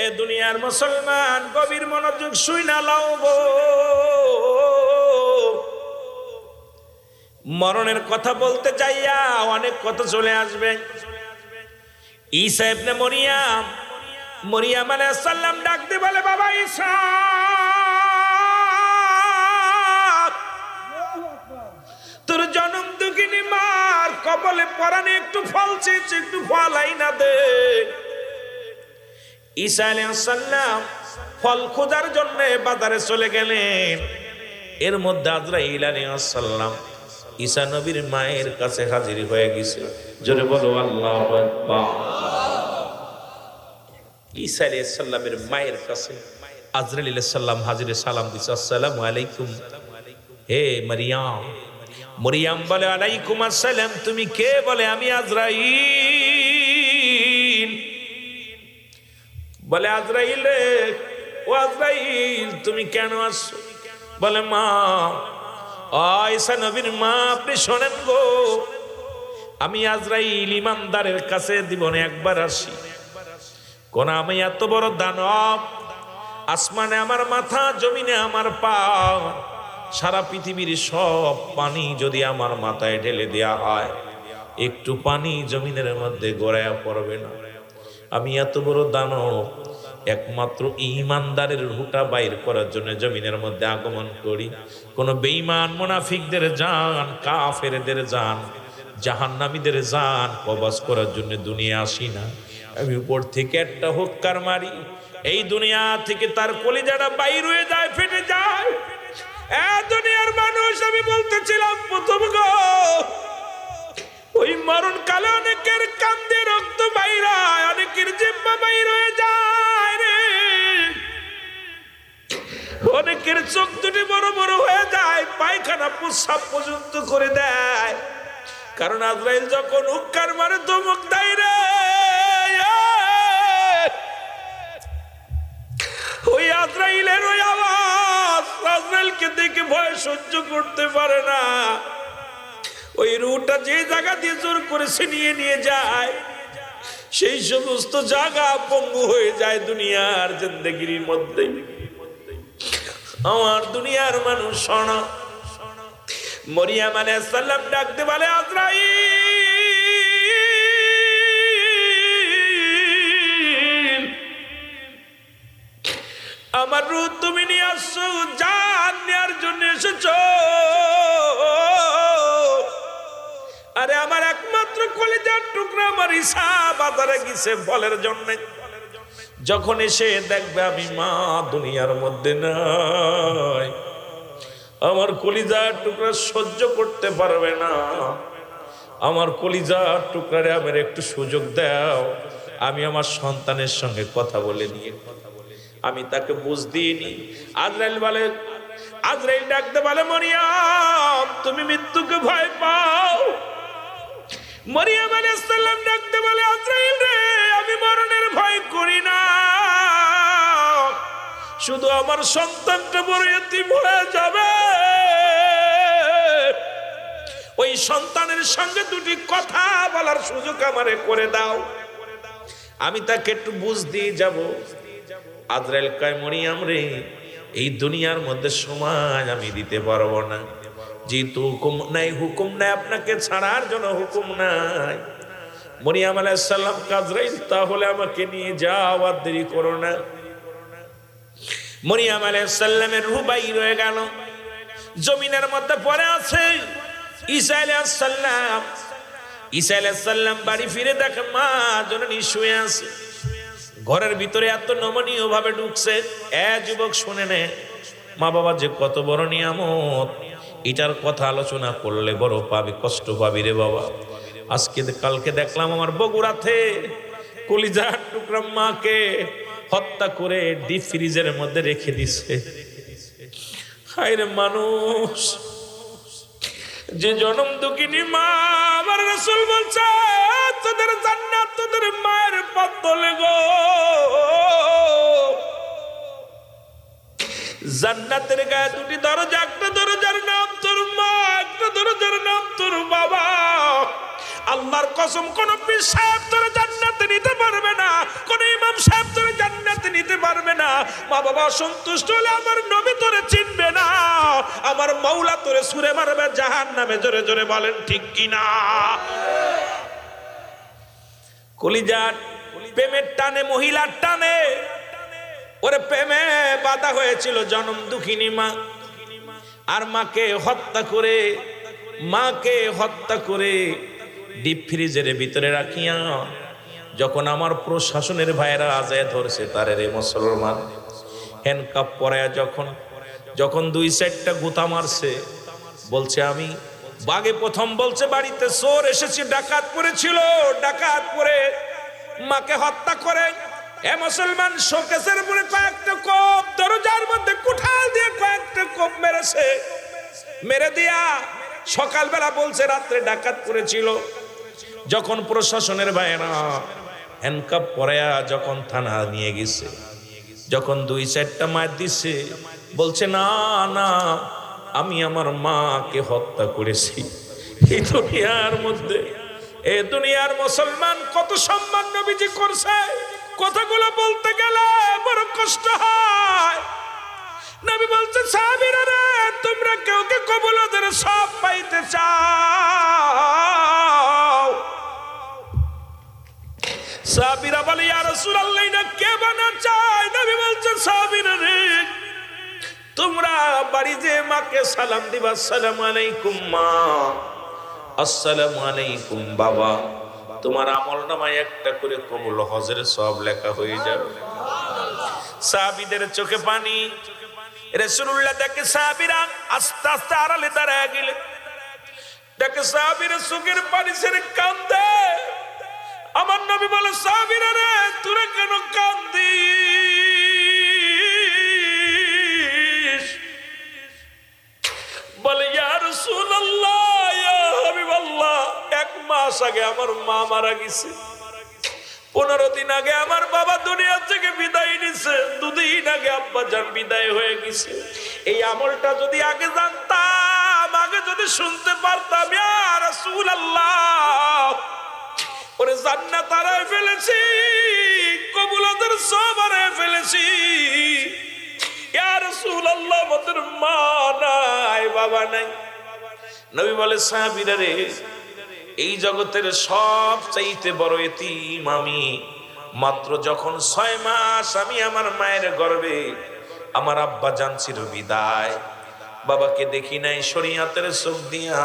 এ দুনিয়ার মুসলমান গভীর মনোযোগ শুইনা লাও গো। মরণের কথা বলতে চাইয়া অনেক কথা চলে আসবে। ঈসা ইবনে মরিয়াম আলাইহিস সালাম ডাকতে বলে, বাবা ঈসা, তোর জনম দুঃখিনী মার কপালে পরানে একটু ফল চেয়েছে, একটু ফল আইনা দে। ঈসা আলাইহিস সালাম ফল খোঁজার জন্য বাজারে চলে গেলেন। এর মধ্যে আজরাইল আলাইহিস সালাম ঈসা নবীর মায়ের কাছে হাজির হয়ে গেছে। জোরে বলো আল্লাহু আকবার। ঈসা আলাইহিস সালামের মায়ের কাছে আজরাইল আলাইহিস সালাম হাজির, সালাম দিছে, আসসালামু আলাইকুম হে মারিয়াম। মরিয়াম বলে, আলাইকুম আসসালাম। তুমি কে? বলে, আমি আজরাইল। বলে, আজরাইল, ও আজরাইল তুমি কেন আসছো? বলে, মা, ঈসা নবীর মা, আপনি শোনেন গো, আমি আজরাইল ইমানদারের কাছে জীবনে একবার আসি। কোন আমি এত বড় দানব, আসমানে আমার মাথা, জমিনে আমার পা, সারা পৃথিবীর সব পানি যদি আমার মাথায় ঢেলে দেয়া হয়, একটু পানি জমিনের মধ্যে গড়াইয়া পড়বে না। আমি এত বড় দানব, একমাত্র ঈমানদারের রুহটা বাইর করার জন্য জমিনের মধ্যে আগমন করি। কোন বেঈমান মুনাফিকদের জান, কাফেরদের জান, জাহান্নামীদের জান কবজ করার জন্য দুনিয়া আসি না। আমি উপর থেকে একটা হুক্কার মারি, এই দুনিয়া থেকে তার কলিজাটা বাইর হয়ে যায়, ফেটে যায়। দুনিয়ার মানুষ, আমি বলতেছিলাম প্রথম গো, ওই মরণ কালে অনেকের কান্দে রক্ত বাইর হয়, অনেকের জিহ্বা বাইর হয়ে যায় রে, অনেকের চোখ দুটি বড় বড় হয়ে যায়, পায়খানা প্রস্রাব পর্যন্ত করে দেয়। কারণ আজরাইল যখন হুক্কার মারে ধমক দেয় রে, ওই আজরাইলের ওই আওয়াজ আজরাইলকে দেখে ভয় সহ্য করতে পারে না। ওই রুহটা যে জায়গা দিয়ে জোর করে ছিনিয়ে নিয়ে যায়, সেই সমস্ত জায়গা পঙ্গু হয়ে যায় দুনিয়ার জিন্দেগির মধ্যে। আমার দুনিয়ার মানুষ শোনো, মরিয়াম আলাইহিস সালাম ডাকতে বলে, আজরাইল, আমার রূহ তুমি নিয়ে আসছো, জান নেওয়ার জন্য এসেছো। আরে আমার একমাত্র কলিজার টুকরা আমার ঈসা বাজারে গেছে ফলের জন্য। যখন এসে দেখবে আমি মা দুনিয়ার মধ্যে নাই, আমার কলিজার টুকরা সহ্য করতে পারবে না। আমার কলিজার টুকরারে আমার একটু সুযোগ দাও, আমি আমার সন্তানের সঙ্গে কথা বলে নিয়ে আমি তাকে বুঝ দিইনি। আজরাইল বলে, আজরাইল ডাকতে বলে, মরিয়াম তুমি মৃত্যুকে ভয় পাও? মরিয়াম আলাইহিস সালাম ডাকতে বলে, আজরাইল রে, আমি মরণের ভয় করি না, শুধু আমার সন্তানটা বড় এতিম হয়ে যাবে, ওই সন্তানের সঙ্গে দুটি কথা বলার সুযোগ আমারে করে দাও, আমি তাকে একটু বুঝ দিয়ে যাব। আজরাইল কয়, মরিয়াম রে, এই দুনিয়ার মধ্যে সময় আমি দিতে পারবো না, যেহেতু হুকুম নাই, হুকুম নাই আপনাকে ছাড়ার জন্য হুকুম নাই। মরিয়াম আলাইহিস সালাম, আজরাইল তাহলে আমাকে নিয়ে যাও, আর দেরি করো না। মরিয়াম আলাইহিস সালামের রূহ বাইর হয়ে গেল, জমিনের মধ্যে পড়ে আছে। ঈসা আলাইহিস সালাম, ঈসা আলাইহিস সালাম বাড়ি ফিরে দেখে মা জননী শুয়ে আছে। ঘরের ভিতরে এত নমনীয় ভাবে ঢুকছে। যুবক শুনে নে, মা বাবা যে কত বড় নিয়ামত, এটার কথা আলোচনা করলে বড় পাবি, কষ্ট পাবি রে বাবা। আজকে কালকে দেখলাম আমার বগুড়াতে কলিজার টুকরা মাকে হত্যা করে ডিপ ফ্রিজের মধ্যে রেখে দিছে। হায় রে মানুষ, যে জনম দুঃখিনী মা, আমার রাসূল বলছে তোদের জান্নাত তোদের মায়ের বদলে গো। জান্নাতের গায়ে দুটি দরজা, একটা দরজার নাম তোর মা, একটা দরজার নাম তোর বাবা। আল্লাহর কসম, কোন পীর সাহেব তোর জান্নাতে নিতে পারবে না, কোন ইমাম সাহেব তোর জান্নাতে পারবে না, মা বাবা অসন্তুষ্ট হলে আমার নবী তোরে চিনবে না, আমার মৌলা তোরে ছুঁড়ে মারবে জাহান্নামে। জোরে জোরে বলেন ঠিক কিনা? কলিজার প্রেমের টানে, মহিলার টানে, ওরে প্রেমে বাধা হয়েছিল জনম দুঃখিনী মা। আর মাকে হত্যা করে ডিপ ফ্রিজের ভিতরে রাখিয়া যখন আমার প্রশাসনের ভাইরা আজায় ধরছে তারে রে মুসলমান, হ্যান্ডকাপ পরায়া যখন 2-4টা গুতা মারছে, বলছে আমি বাগে প্রথম বলছে বাড়িতে চোর এসেছে, ডাকাত পড়েছিল, ডাকাত পড়ে মাকে হত্যা করে। এ মুসলমান, শোকেসের উপরে কয়েকটা কোপ, দরজার মধ্যে কুঠাল দিয়ে কয়েকটা কোপ মেরেছে, মেরে দিয়া সকালবেলা বলছে রাত্রে ডাকাত পড়েছিল। যখন প্রশাসনের ভাইরা হ্যান্ডকাপ পরায়া যখন থানা নিয়ে গেছে, যখন 2-4টা মার দিছে, বলছে না না, আমি আমার মাকে হত্যা করেছি। এই দুনিয়ার মুসলমান কত সম্মান নবীজি করছে, কথাগুলো বলতে গেলে বড় কষ্ট হয়। নবী বলছে সাহাবীরা রে, তোমরা কেউ কে কবুলতের সব পাইতে চাও? সাহাবীরা বলে ইয়া রাসূলুল্লাহ, না কে বানা চায়? নবী বলছে সাহাবীরা রে, তোমরা বাড়ি যে মাকে সালাম দিবা, আসসালামু আলাইকুম মা, আসসালামু আলাইকুম বাবা, তোমার আমলনামায় একটা করে কবুল হজের সওয়াব লেখা হয়ে যাবে। সাহাবীদের চোখে পানি। রাসূলুল্লাহ দেখে সাহাবীরা আস্তে আস্তে আড়ালে দাঁড়ায় গেলে, দেখে সাহাবীরা চোখের পানি ছেড়ে কান্দে। আমার নবী বলে সাহাবীরা রে, তোরা কেন কান্দিস? বলে ইয়া রাসূলুল্লাহ, ইয়া হাবিবাল্লাহ, 1 মাস আগে আমার মা মারা গেছে, 15 দিন আগে আমার বাবা দুনিয়া থেকে বিদায় নিছে, 2 দিন আগে আব্বা জান বিদায় হয়ে গেছে। এই আমলটা যদি আগে জানতাম, আগে যদি শুনতে পারতাম, ইয়া রাসূলুল্লাহ, ওরে জান্নাত হারায় ফেলেছি, কবুলতের সওয়াব হারায় ফেলেছি। ইয়া রাসূলুল্লাহ, আমাদের মা নাই, বাবা নাই। নবী বলে সাহাবীরা রে, এই জগতের সব চাইতে বড় এতিম আমি। মাত্র যখন 6 মাস আমি আমার মায়ের গর্ভে, আমার আব্বা জান ছিল বিদায়, বাবাকে দেখি নাই শরীয়তের চোখ দিয়া।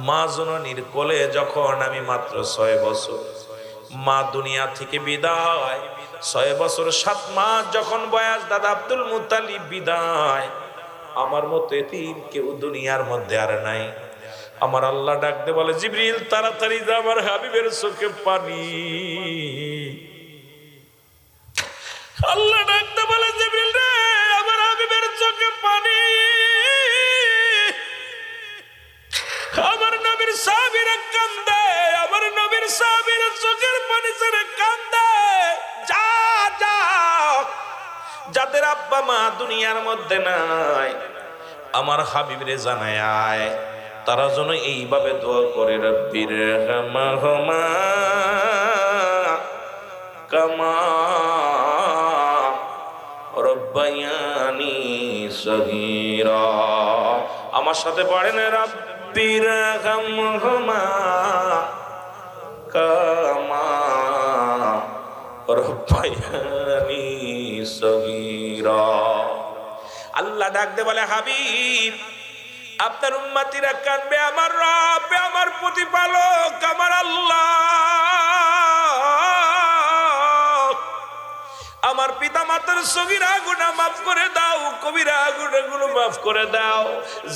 মা জননীর কোলে যখন আমি মাত্র 6 বছর, মা দুনিয়া থেকে বিদায়, 6 বছর 7 মাস যখন বয়স, দাদা আব্দুল মুত্তালিব বিদায়। আমার মতো এতিম কেউ দুনিয়ার মধ্যে আর নাই। আমার আল্লাহ ডাকতে বলে জিবরিল, তাড়াতাড়ি যা, আমার হাবিবের চোখে পানি। আল্লাহ ডাকতে বলে জিবরিল রে, আমার হাবিবের চোখে পানি। আমার নবীর সাহাবীরা কান্দে, আমার নবীর সাহাবীরা চোখের পানি ছেড়ে কান্দে। যা যা, যাদের আব্বা মা দুনিয়ার মধ্যে নাই, আমার হাবিবরে জানায় আয়, তারা যেন এইভাবে দোয়া করে, রব্বির হামহুমা কামা রব্বায়ানি সগীরা। আমার সাথে পড়েন, রব্বির হামহুমা কামা রব্বায়ানি সগীরা। আল্লাহ ডাকতে বলে হাবিব, আপনার উম্মতিরা কাঁদবে, আমার রব, আমার প্রতিপালক, আমার আল্লাহ, আমার পিতা মাতার সগীরা গুনাহ মাফ করে দাও, কবিরা গুনাহগুলো মাফ করে দাও,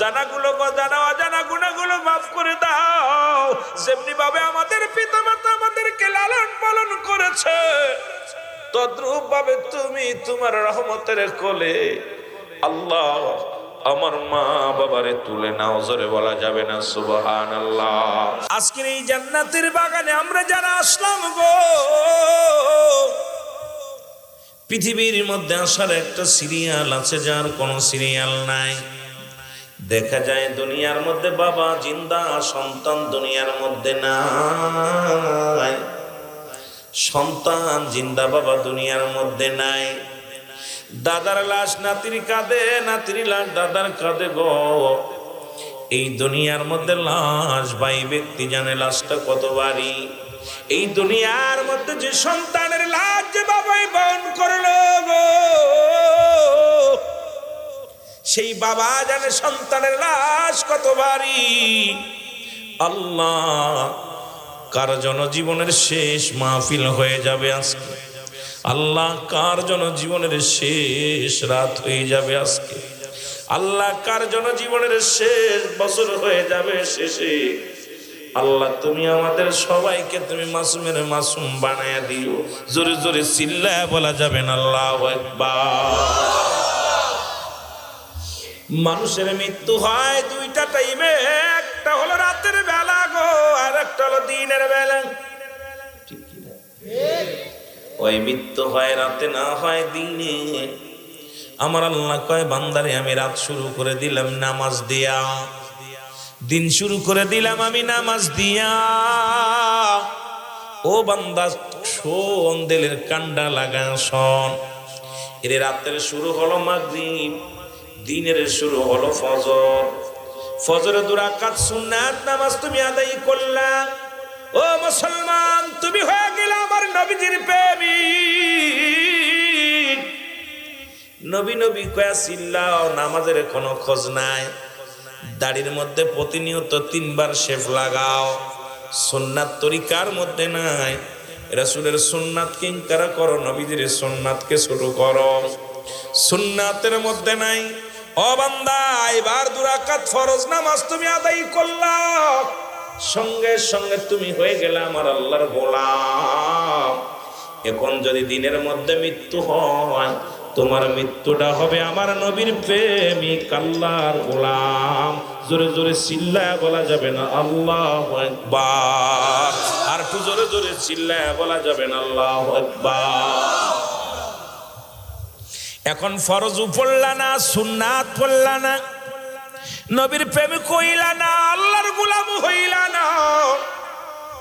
জানাগুলো জানা অজানা গুনাহগুলো মাফ করে দাও। যেমনি ভাবে আমাদের পিতা মাতা আমাদেরকে লালন পালন করেছে, তদ্রূপ ভাবে তুমি তোমার রহমতের কোলে আল্লাহ আমার মা বাবারে তুলে নাও। জোরে বলা যাবে না সুবহানাল্লাহ। আজকের এই জান্নাতের বাগানে আমরা যারা আসলাম গো, পৃথিবীর মধ্যে আসার একটা সিরিয়াল আছে, যার কোনো সিরিয়াল নাই। দেখা যায় দুনিয়ার মধ্যে বাবা জিন্দা, সন্তান দুনিয়ার মধ্যে নাই। সন্তান জিন্দা, বাবা দুনিয়ার মধ্যে নাই। দাদার লাশ নাতির কাঁধে, নাতির লাশ দাদার কাঁধে গো। এই দুনিয়ার মধ্যে লাশ ভাই ব্যক্তি জানে লাশটা কত ভারী। এই দুনিয়ার মধ্যে যে সন্তানের লাশ যে বাবাই বহন করলো গো, সেই বাবা জানে সন্তানের লাশ কত ভারী। আল্লাহ, কার জনজীবনের শেষ মাহফিল হয়ে যাবে আজকে। আল্লাহ, কার জনজীবনের শেষ রাত হয়ে যাবে আজকে। আল্লাহ, কার জনজীবনের শেষ বছর হয়ে যাবে শেষে। আল্লাহ, তুমি আমাদের সবাইকে তুমি মাসুমের মাসুম বানায়া দিও। জোরে জোরে চিল্লায়া বলা যাবে না আল্লাহু আকবার। মানুষের মৃত্যু হয় দুইটা টাইমে, একটা হলো রাতের বেলা গো, আর একটা হলো দিনের বেলা। ঠিক কি না? ওই মৃত্যু হয় রাতে, না হয় দিনে। আমার আল্লাহ কয়, বান্দারে আমি রাত শুরু করে দিলাম নামাজ দিয়া, দিন শুরু করে দিলাম আমি নামাজ দিয়া। ও বান্দা শোন, দিলের কান্ডা লাগা শোন। এর রাতের শুরু হলো মাগরিব, দিনের শুরু হলো ফজর। ফজরে 2 রাকাত সুন্নাত নামাজ তুমি আদায় করলা। ও মুসলমান, তুমি হয়ে গেলে আমার নবীজির প্রেমিক। নবী নবী কয়া চিল্লাও, নামাজের কোনো খোঁজ নাই। দাড়ির মধ্যে প্রতিনিয়ত 3 বার শেভ লাগাও, সুন্নাত তরিকার মধ্যে নাই। রাসূলের সুন্নাতকে ইনকার করো, নবীজির সুন্নাতকে ছোট করো, সুন্নাতের মধ্যে নাই। ও বান্দা, এবার 2 রাকাত ফরজ নামাজ তুমি আদায় করলা, সঙ্গে সঙ্গে তুমি হয়ে গেলে আমার আল্লাহর গোলাম। এখন যদি দিনের মধ্যে মৃত্যু হয়, তোমার মৃত্যুটা হবে আমার নবীর প্রেমিক আল্লাহর গোলাম। জোরে জোরে চিল্লায়া বলা যাবে না আল্লাহু আকবার। আর একটু জোরে জোরে চিল্লায়া বলা যাবে না আল্লাহু আকবার। এখন ফরজ পড়লা না, সুন্নাত পড়লা না, নবীর প্রেমিক হইলা না, আল্লাহর গোলাম হইলা না,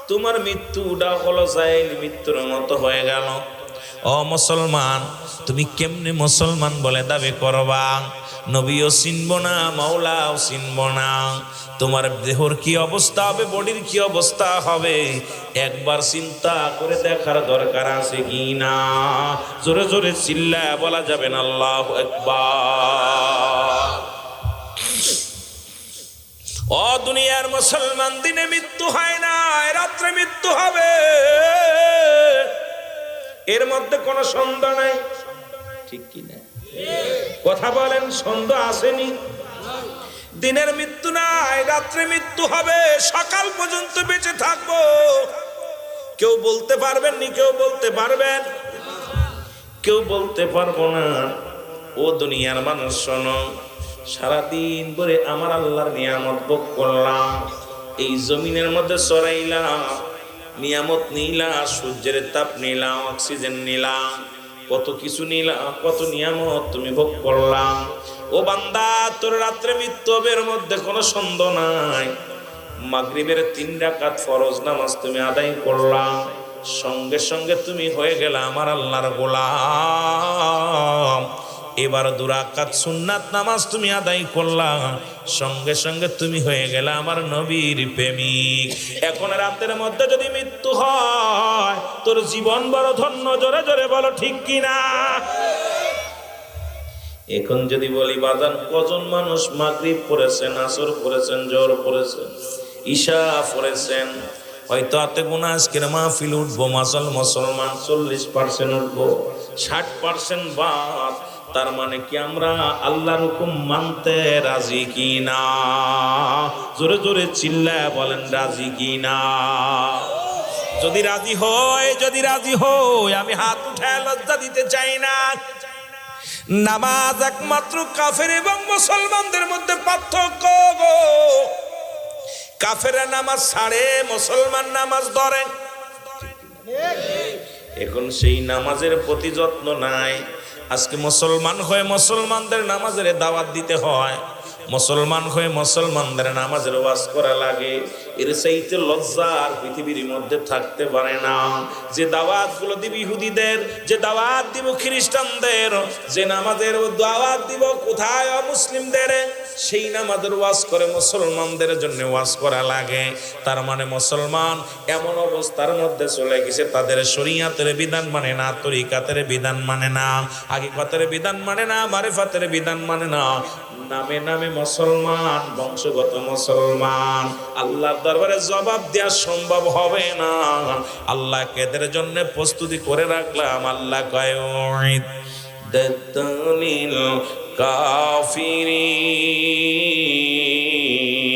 তোমার মৃত্যুটা হলো জাইল মৃত্যুর মতো হয়ে গেল। ও মুসলমান, তুমি কেমনে মুসলমান বলে দাবি করবা? নবীও চিনব না, মাওলাও চিনব না। তোমার দেহর কি অবস্থা হবে, বডির কি অবস্থা হবে, একবার চিন্তা করে দেখার দরকার আছে কি না? জোরে জোরে চিল্লায়া বলা যাবে না আল্লাহু আকবার। ও দুনিয়ার মুসলমান, দিনে মৃত্যু হয় না, রাত্রে মৃত্যু হবে, এর মধ্যে কোনো সন্দেহ নাই। ঠিক কি না? কথা বলেন, সন্দেহ আসেনি? দিনের মৃত্যু নাই, রাত্রে মৃত্যু হবে, সকাল পর্যন্ত বেঁচে থাকবো। কেউ বলতে পারবেন নি? কেউ বলতে পারবেন? কেউ বলতে পারবো না। ও দুনিয়ার মানুষ শোনো, সারাদিন ধরে আমার আল্লাহর নিয়ামত ভোগ করলাম, এই জমিনের মধ্যে চড়াইলাম, নিয়ামত নিলাম, সূর্যের তাপ নিলাম, অক্সিজেন নিলাম, কত কিছু নিলাম, কত নিয়ামত তুমি ভোগ করলাম। ও বান্দা, তোর রাত্রে মৃত্যু হবে, এর মধ্যে কোনো সন্দেহ নাই। মাগরিবের 3 রাকাত ফরজ নামাজ তুমি আদায় করলাম, সঙ্গে সঙ্গে তুমি হয়ে গেলে আমার আল্লাহর গোলাম। এবার 2 রাকাত সুন্নাত নামাজ তুমি আদায় করলা, সঙ্গে সঙ্গে তুমি হয়ে গেলে আমার নবীর প্রেমিক। এখন রাতের মধ্যে যদি মৃত্যু হয়, তোর জীবন বড় ধন্য। জোরে জোরে বলো ঠিক কিনা? এখন যদি বলি বাজান, কজন মানুষ মাগরিব পড়েছেন, আসর পড়েছেন, জোহর পড়েছেন, ঈশা পড়েছেন, হয়তো হাতে গোনা আজকের মাহফিল উঠবো মুসলমান 40% উঠবো, 60% বাদ। তার মানে কি আমরা আল্লাহর হুকুম মানতে রাজি কিনা? জোরে জোরে চিল্লায় বলেন রাজি কিনা? যদি রাজি হয়, যদি রাজি হয়, আমি হাত উঠায় লজ্জা দিতে চাই না। নামাজ একমাত্র কাফের এবং মুসলমানদের মধ্যে পার্থক্য গো। কাফেরা নামাজ ছাড়ে, মুসলমান নামাজ ধরে। এখন সেই নামাজের প্রতি যত্ন নাই। আজকে মুসলমান হয়ে মুসলমানদের নামাজের দাওয়াত দিতে হয়, মুসলমান হয়ে মুসলমানদের নামাজের ওয়াজ করা লাগে। এর চাইতে লজ্জা আর পৃথিবীর মধ্যে থাকতে পারে না। যে দাওয়াতগুলো দিব ইহুদিদের, যে দাওয়াত দিব খ্রিস্টানদের, যে নামাজের দাওয়াত দিব কোথায় অমুসলিমদের, সেই নামাজের ওয়াজ করে মুসলমানদের জন্য ওয়াজ করা লাগে। তার মানে মুসলমান এমন অবস্থার মধ্যে চলে গেছে, তাদের শরীয়তের বিধান মানে না, তরিকাতের বিধান মানে না, হাকিকতের বিধান মানে না, মারিফাতের বিধান মানে না, নামে নামে মুসলমান, বংশগত মুসলমান। আল্লাহর দরবারে জবাব দেওয়া সম্ভব হবে না। আল্লাহকে এদের জন্য প্রস্তুতি করে রাখলাম। আল্লাহ কয় দাতালিল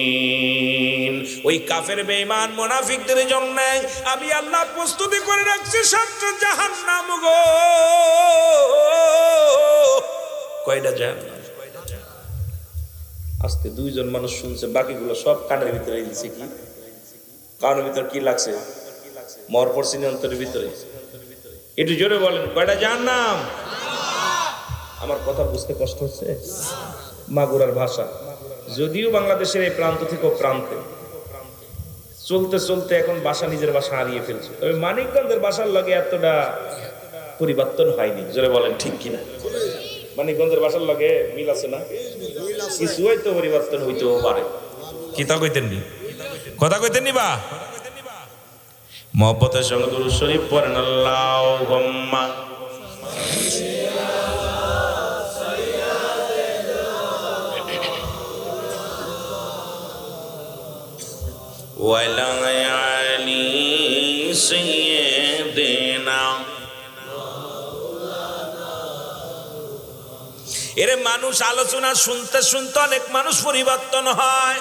কাফিরিন, ওই কাফের বেঈমান মুনাফিকদের জন্য আমি আল্লাহ প্রস্তুতি করে রাখছি 7টা জাহান্নাম গো। কয়টা জাহান্নাম? আজকে 2 জন মানুষ শুনছে, বাকিগুলো সব কানের ভিতরে দিচ্ছে। কি কানের ভিতরে কি লাগছে? মর পড়ছি অন্তরের ভিতরে। একটু জোরে বলেন, কয়টা জাহান্নাম? আমার কথা বুঝতে কষ্ট হচ্ছে? মাগুরার ভাষা, যদিও বাংলাদেশের এই প্রান্ত থেকে প্রান্তে চলতে চলতে এখন ভাষা, নিজের ভাষা হারিয়ে ফেলছে। তবে মানিকগঞ্জের ভাষার লগে এতটা পরিবর্তন হয়নি। জোরে বলেন ঠিক কিনা? মানিকগঞ্জের ভাষার লগে মিল আছে না? কিছু হয়তো পরিবর্তন হইতেও পারে। কিতা কইতেন নি? কথা কইতেন নি বা? মহব্বতের সঙ্গে দুরূদ শরীফ পড়েন। আল্লাহুম্মা ওয়ালা আলি সাইয়্যিদিনা। এরে মানুষ আলোচনা শুনতে শুনতে অনেক মানুষ পরিবর্তন হয়,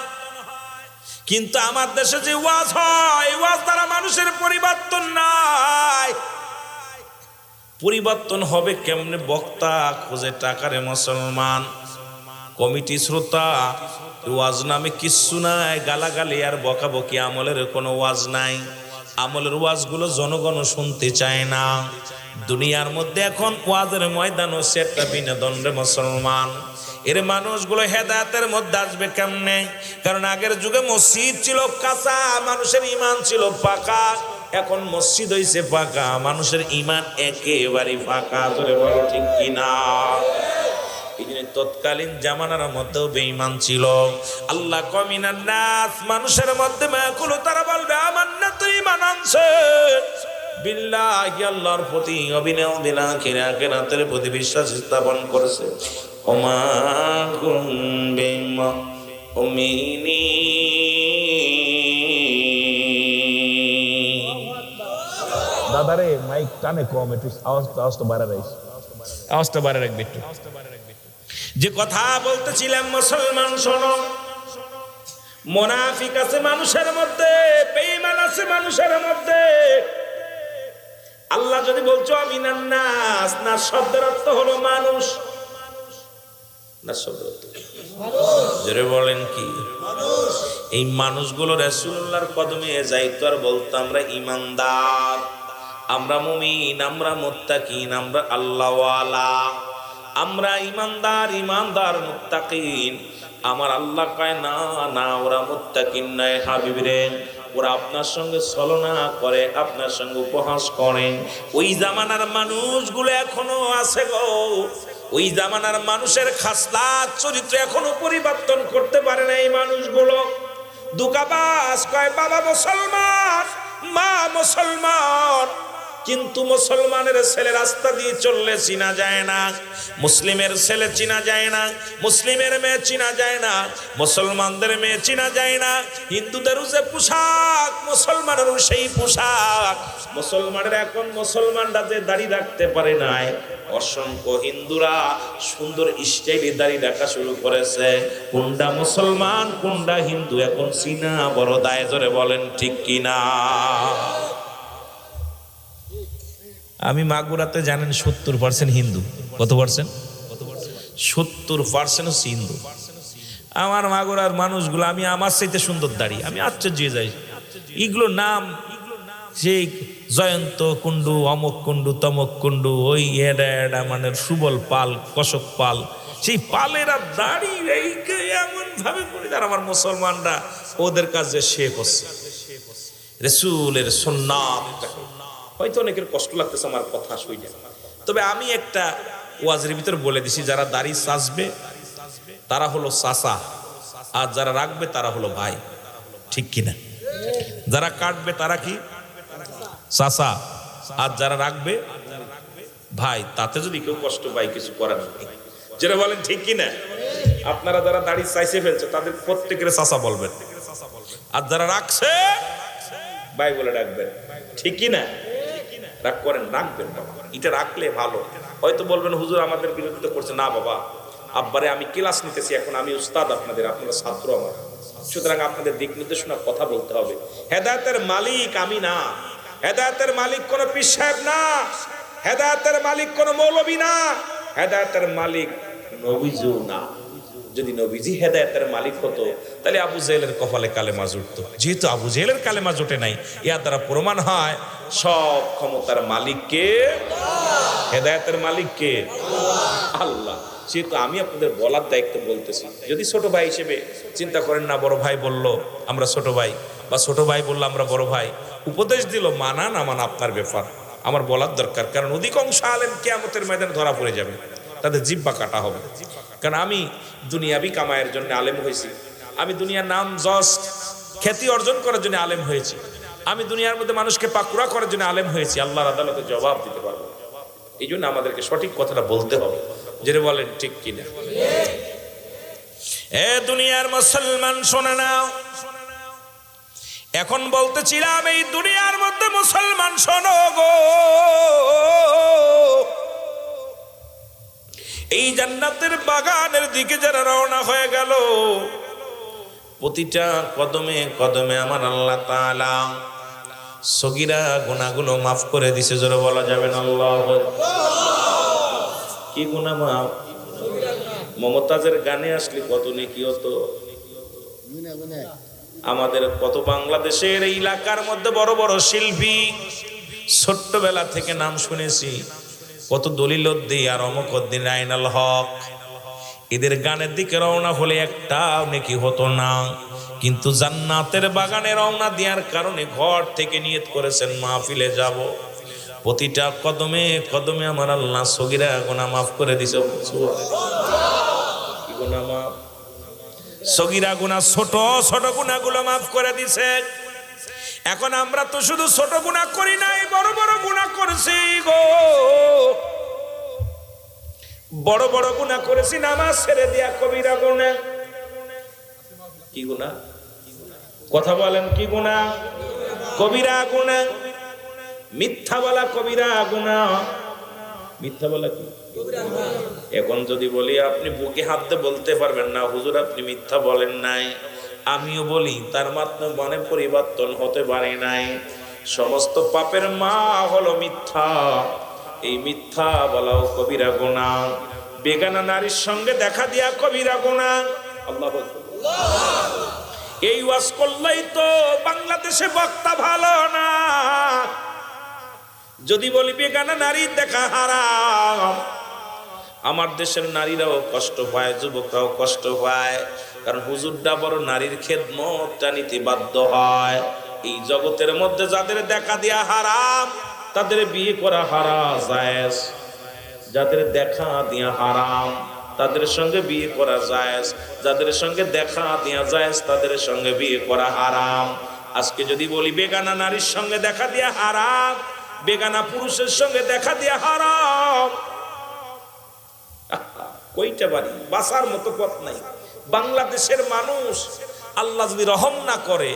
কিন্তু আমার দেশে যে ওয়াজ হয়, ওয়াজ দ্বারা মানুষের পরিবর্তন নাই। পরিবর্তন হবে কেমনে? বক্তা খোঁজে টাকারে মুসলমান, কমিটি শ্রোতা, ওয়াজ নামে কিচ্ছু নাই। গালাগালি আর বকাবকি, আমলের কোনো ওয়াজ নাই। আমলের ওয়াজগুলো জনগণ শুনতে চায় না। দুনিয়ার মধ্যে এখন ওয়াজের ময়দান হচ্ছে একটা বিনোদন রে মুসলমান। এর মানুষগুলো হেদায়েতের মধ্যে আসবে কেমনে? কারণ আগের যুগে মসজিদ ছিল কাঁচা, মানুষের ঈমান ছিল পাকা। এখন মসজিদ হইছে পাকা, মানুষের ঈমান একেবারে ফাঁকা। ধরে বলো ঠিক কিনা? এই জন্য তৎকালীন জামানার মধ্যেও বেঈমান ছিল। আল্লাহ কমিনান নাস, মানুষের মধ্যে মাকুল, তারা বলবে আমান্না, তুই ঈমান আনছে বিল্লাহি, আল্লাহর প্রতি, অবিনাও বিনা আখিরাতের প্রতি বিশ্বাস স্থাপন করেছে। ওমা কুম বিমা উমিনি, দাদারে মাইক কানে কম, একটু আওয়াজটা বাড়া রাখিস, আওয়াজটা বাড়া রাখবে একটু। যে কথা বলতেছিলাম, মুসলমান শোনো, মুনাফিক আছে মানুষের মধ্যে, বেঈমান আছে মানুষের মধ্যে। আল্লাহ যদি বলছো আমিনান নাস, না শব্দের অর্থ হলো মানুষ, না শব্দের অর্থ জোরে বলেন কি? এই মানুষগুলো রাসূলুল্লাহর কদমে যাইতো আর বলতো আমরা ঈমানদার, আমরা মুমিন, আমরা মুত্তাকিন, আমরা আল্লাহওয়ালা, আমরা ঈমানদার, ঈমানদার মুত্তাকিন। আমার আল্লাহ কয় না না, ওরা মুত্তাকিন নয় হাবিবরে, ওরা আপনার সঙ্গে ছলনা করে, আপনার সঙ্গে উপহাস করে। ওই জামানার মানুষগুলো এখনো আছে গো। ওই জামানার মানুষের খাসলাত চরিত্র এখনো পরিবর্তন করতে পারে না এই মানুষগুলো। দুকাবাস কয় বাবা মুসলমান, মা মুসলমান, কিন্তু মুসলমানের ছেলে রাস্তা দিয়ে চললে চিনা যায় না, মুসলিমের ছেলে চিনা যায় না, মুসলিমের মেয়ে চিনা যায় না, মুসলমানদের মেয়ে চিনা যায় না। হিন্দুদেরও যে পোশাক, মুসলমানেরও সেই পোশাক। মুসলমানের এখন মুসলমানরা যে দাড়ি রাখতে পারে নাই, অসংখ্য হিন্দুরা সুন্দর স্টাইলে দাড়ি রাখা শুরু করেছে। কোনটা মুসলমান কোনটা হিন্দু এখন চিনা বড় দায়। জোরে বলেন ঠিক কিনা? আমি মাগুরাতে জানেন 70% হিন্দু। কত পার্সেন্ট? 70% হচ্ছে হিন্দু। আমার মাগুরার মানুষগুলো, আমি আমার চাইতে সুন্দর দাড়ি, আমি আশ্চর্য হয়ে যাই। এগুলো নাম সেই জয়ন্ত কুণ্ডু, অমক কুণ্ডু, তমক কুণ্ডু, ওই এডা এডা মানে সুবল পাল, কশক পাল, সেই পালেরা দাড়ি এমন ভাবে করে, আর আমার মুসলমানরা ওদের কাছে শেখ হচ্ছে রাসূলের সুন্নাত। হয়তো অনেকের কষ্ট লাগতেছে আমার কথা শুনে, তবে আমি একটা ওয়াজের ভিতর বলে দিছি, যারা দাড়ি চাচবে তারা হলো চাচা, আর যারা রাখবে তারা হলো ভাই, ঠিক কিনা? যারা কাটবে তারা কি চাচা, আর যারা রাখবে ভাই। তাতে যদি কেউ কষ্ট পায় কিছু করার নেই, যেটা বলেন ঠিক কিনা? আপনারা যারা দাড়ি চাইছে ফেলছে তাদের প্রত্যেকের চাচা বলবেন, আর যারা রাখছে ভাই বলে ডাকবেন, ঠিক কিনা? রাগ করেন, রাখবেন বাবা, এটা রাখলে ভালো। হয়তো বলবেন হুজুর আমাদের বিরোধিতা করছে, না বাবা, আব্বারে আমি ক্লাস নিতেছি, এখন আমি উস্তাদ আপনাদের, আপনারা ছাত্র আমার, সুতরাং আপনাদের দিক নির্দেশনার কথা বলতে হবে। হেদায়েতের মালিক আমি না, হেদায়েতের মালিক কোন পীর সাহেব না, হেদায়েতের মালিক কোন মৌলবী না, হেদায়েতের মালিক নবীজিও না। যদি নবীজি হেদায়েতের মালিক হতো তাহলে আবু জেহেলের কপালে কালেমা জুটতো। যেহেতু আবু জেহেলের কালেমা জোটে নাই, ইয়া দ্বারা প্রমাণ হয় সব ক্ষমতার মালিককে, হেদায়েতের মালিককে আল্লাহ। সেহেতু আমি আপনাদের বলার দায়িত্ব বলতেছি। যদি ছোট ভাই হিসেবে চিন্তা করেন, না বড় ভাই বলল আমরা ছোট ভাই, বা ছোট ভাই বললো আমরা বড় ভাই, উপদেশ দিল, মানা না মানা আপনার ব্যাপার, আমার বলার দরকার। কারণ অধিকাংশ আলেম কিয়ামতের ময়দানে ধরা পড়ে যাবে, তাদের জিহ্বা কাটা হবে। কারণ আমি দুনিয়াবি কামায়ের জন্য আলেম হয়েছি, আমি দুনিয়ার নাম যশ খ্যাতি অর্জন করার জন্য আলেম হয়েছি, আমি দুনিয়ার মধ্যে মানুষকে পাকুড়া করার জন্য আলেম হয়েছি, আল্লাহর আদালতে জবাব দিতে পারবো। এই জন্য আমাদেরকে সঠিক কথাটা বলতে হবে, যেটা বলেন ঠিক কিনা? এ দুনিয়ার মুসলমান শোনে নাও, এখন বলতেছিলাম এই দুনিয়ার মধ্যে মুসলমান শোনো গো, এই জান্নাতের বাগানের দিকে যারা রওনা হয়ে গেল, প্রতিটা কদমে কদমে আমার আল্লাহ তাআলা সগীরা গুনাহগুলো মাফ করে দিছে। জোরে বলা যাবে না আল্লাহু আকবার। কি গুনাহ মাফ? মমতাজের গানে আসলে কত নেকি হতো। আমাদের কত বাংলাদেশের এই এলাকার মধ্যে বড় বড় শিল্পী, ছোট্টবেলা থেকে নাম শুনেছি, কত দলিলউদ্দিন আর অমকউদ্দিন আইনাল হক, এদের গানের দিকে রওনা হলে একটাও নেকি হতো না, কিন্তু জান্নাতের বাগানে রওনা দেওয়ার কারণে ঘর থেকে নিয়ত করেছেন মাহফিলে যাব। প্রতিটা কদমে কদমে আমার আল্লাহ সগীরা গুনাহ মাফ করে দিছে। কি গুনাহ মাফ? সগীরা গুনাহ, ছোট ছোট গুনাহগুলো মাফ করে দিছে। এখন আমরা তো শুধু ছোট গুনাহ করি নাই, বড় বড় গুনাহ করেছি গো, বড় বড় গুনাহ করেছি। নামাজ ছেড়ে দিয়া কবিরা গুনাহ। কি গুনাহ? কথা বলেন, কি গুনাহ? কবিরা গুনাহ। মিথ্যা বলা কবিরা গুনাহ। মিথ্যা বলা কি? এখন যদি বলি, আপনি বুকে হাত দিয়ে বলতে পারবেন না হুজুর আপনি মিথ্যা বলেন নাই, আমিও বলি, তার মাত্র মনে পরিবর্তন হতে পারে নাই। সমস্ত পাপের মা হলো মিথ্যা, এই মিথ্যা বলাও কবিরা গুনাহ। বেগানা নারীর সঙ্গে দেখা দিয়া কবিরা গুনাহ। আল্লাহু আকবার। এই ওয়াজ করলেই তো বাংলাদেশে বক্তা ভালো না। যদি বলি বেগানা নারী দেখা হারাম, আমার দেশের নারীরাও কষ্ট পায়, যুবকরাও কষ্ট পায়, কারণ হুজুরটা বড় নারীর খেদমতটা নিতে বাধ্য হয়। এই জগতের মধ্যে যাদের দেখা দেয়া হারাম তাদের বিয়ে করা হারাম জায়েজ, যাদের দেখা দেয়া হারাম তাদের সঙ্গে বিয়ে করা জায়েজ, যাদের সঙ্গে দেখা দেয়া জায়েজ তাদের সঙ্গে বিয়ে করা হারাম। আজকে যদি বলি বেগানা নারীর সঙ্গে দেখা দেয়া হারাম, বেগানা পুরুষের সঙ্গে দেখা দেয়া হারাম, কইটা বাড়ি বাঁচার মতো পথ নাই। বাংলাদেশের মানুষ আল্লাহ যদি রহম না করে,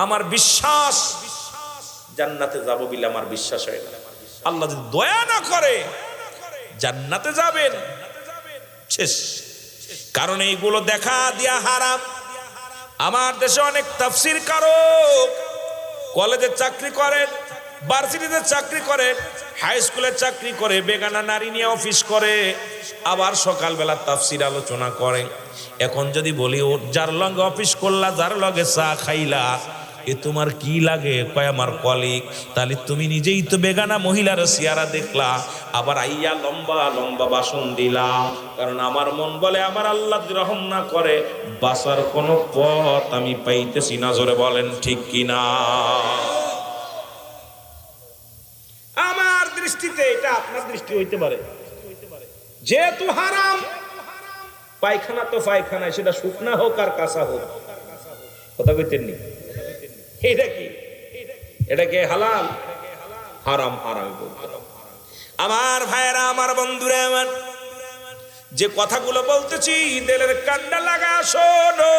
আমার বিশ্বাস জান্নাতে যাব বলে আমার বিশ্বাস হয় না। আল্লাহ যদি দয়া না করে জান্নাতে যাবেন শেষ। কারণ এইগুলো দেখা দিয়া হারাম। আমার দেশে অনেক তাফসীর কারক কলেজে চাকরি করেন, ভার্সিটিতে চাকরি করে, হাই স্কুলে চাকরি করে, বেগানা নারী নিয়ে অফিস করে, আবার সকালবেলা তাফসীর আলোচনা করে। এখন যদি বলি ও যার লগে অফিস করলা, যার লগে চা খাইলা, এ তোমার কি লাগে? কয় আমার কলিগ। তাহলে তুমি নিজেই তো বেগানা মহিলার চেহারা দেখলা, আবার আইয়া লম্বা লম্বা ভাষণ দিলা। কারণ আমার মন বলে আমার আল্লাহ রহম না করে বাঁচার কোনো পথ আমি পাইতেছি না। জোরে বলেন ঠিক কিনা? আমার দৃষ্টিতে এটা আপনার দৃষ্টি হইতে পারে, যেহেতু হারাম। পায়খানা তো পায়খানা, সেটা শুকনা হোক আর কাঁচা হোক। কথা কইতেন নি? এটা কি? এটা কি হালাল? হারাম হারাম বলতে। আমার ভাইয়েরা, আমার বন্ধুরা, আমার যে কথাগুলো বলতেছি দিলের কান্ডা লাগা শোনো।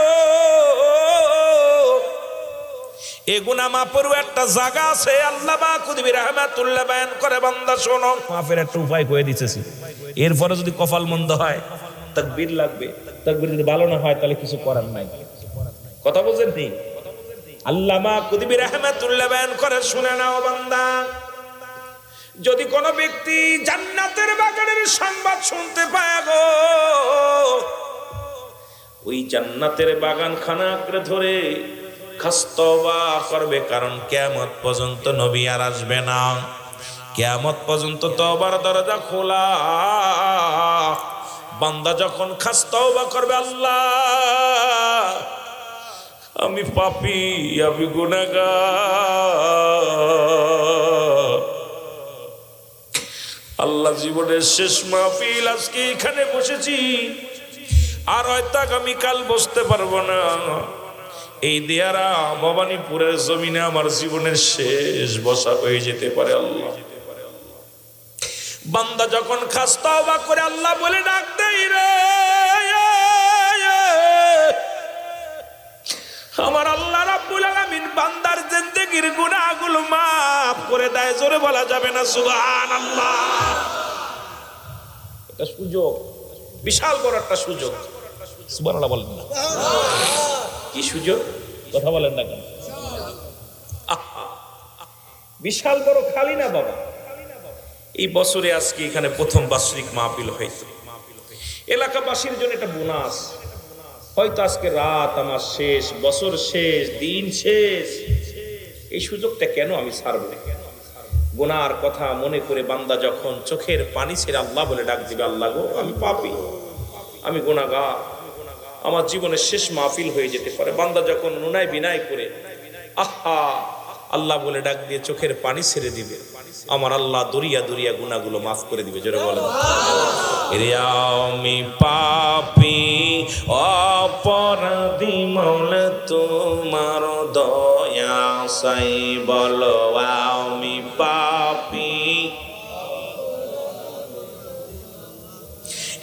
এগুনা মাপেরও একটা জায়গা আছে, আল্লামা কুতুবী রাহমাতুল্লাহ বয়ান করে। বান্দা শোনো, মাপের একটা উপায় কয়ে দিতেছি। এরপরে যদি কপাল মন্দ হয় তাকবীর লাগবে, তাকবীর যদি ভালো না হয় তাহলে কিছু করার নাই। কথা বুঝেন নি? আল্লামা কুতুবী রাহমাতুল্লাহ বয়ান করে, শুনে নাও বান্দা। যদি কোনো ব্যক্তি জান্নাতের বাগানের সংবাদ শুনতে পায় গো, ওই জান্নাতের বাগান খানা আঁকড়ে ধরে খাস্তবা করবে। কারণ কিয়ামত পর্যন্ত নবী আর আসবে না, কিয়ামত পর্যন্ত তওবার দরজা খোলা। বান্দা যখন খাস্তবা করবে, আল্লাহ আমি পাপী, আমি গুনাহগার, আল্লাহ জীবনের শেষ মাহফিল আজকে এখানে বসেছি, আর হয়তো আগামীকাল বসতে পারবো না। এই দিয়ারা ভবানীপুরের জমিনে আমার জীবনের শেষ বসা হয়ে যেতে পারে। আল্লাহ, বান্দা যখন খাস তওবা করে আল্লাহ বলে ডাক দেই, রে আমার আল্লাহ রাব্বুল আলামিন বান্দার জিন্দেগির গুনাহগুলো মাফ করে দেয়। জোরে বলা যাবে না সুবহানাল্লাহ? এটা সুযোগ, বিশাল বড় একটা সুযোগ। সুবহানাল্লাহ বলেন না? কি সুযোগ? কথা বলেন না কেন? বিশাল বড়, খালি না বাবা। এই বছরে আজকে এখানে প্রথম বার্ষিক মাহফিল হয়েছে। এলাকাবাসীর জন্য এটা বোনাস। হয়তো আজকে রাত আমার শেষ, বছর শেষ, দিন শেষ। এই সুযোগটা কেন আমি ছাড়ব? গুনার কথা মনে করে বান্দা যখন চোখের পানি ছেড়ে আল্লাহ বলে ডাক দিবে, আল্লাহ গো আমি পাপী, আমি গুনাহগার, আমার জীবনের শেষ মাহফিল হয়ে যেতে পারে। বান্দা যখন নুনায় বিনায় করে আহা আল্লাহ বলে ডাক দিয়ে চোখের পানি ছেড়ে দিবে, আমার আল্লাহ দরিয়া দরিয়া গুনাহগুলো মাফ করে দিবে। জোরে বলেন, রে আমি পাপী অপরাধী মওলা তোমার দয়া চাই। বলো আমি পাপী,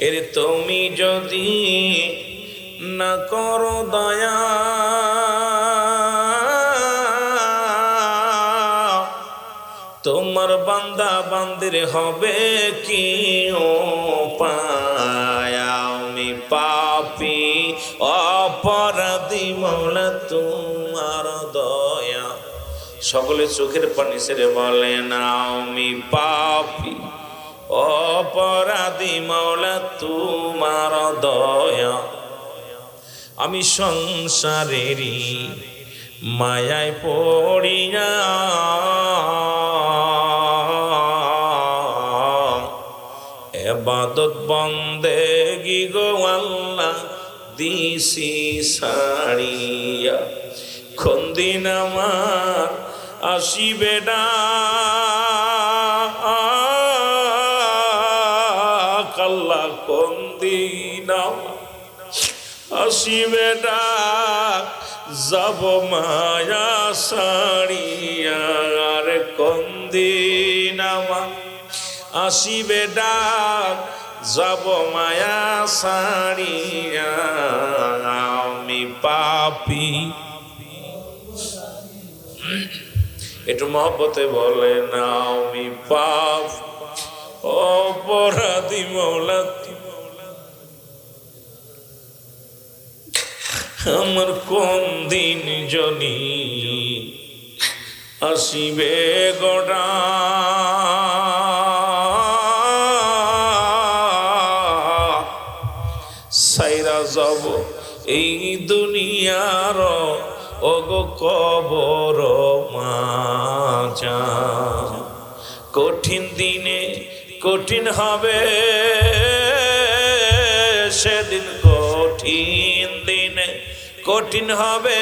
এর তুমি যদি না করো দয়া, তোমার বান্দা বান্দির হবে কি উপায়? আমি পাপী অপরাধী মওলা তোমার দয়া। সকলে চোখের পানি ছেড়ে বলেন, আমি পাপী অপরাধী মওলা তোমার দয়া। আমি সংসারেরই মায়ায় পড়িয়া ইবাদত বন্দেগি গো আল্লাহ দিছি ছাড়িয়া। কোন দিন আমার আসিবে না আল্লাহ, কোন দিন আসিবে না যাব মায়া ছাড়িয়া। আর কোন দিন আমার আসিবে ডাক যাব মায়া ছাড়িয়া। আমি পাপী, একটু মহব্বতে বলে না, আমি পাপ অপরাধী মওলা, আমার কোন দিন জনি আসিবে গোড়া। সাইরা যাব এই দুনিয়ার ওগো কবর মাজান। কঠিন দিনে কঠিন হবে সেদিন, কঠিন দিনে কঠিন হবে,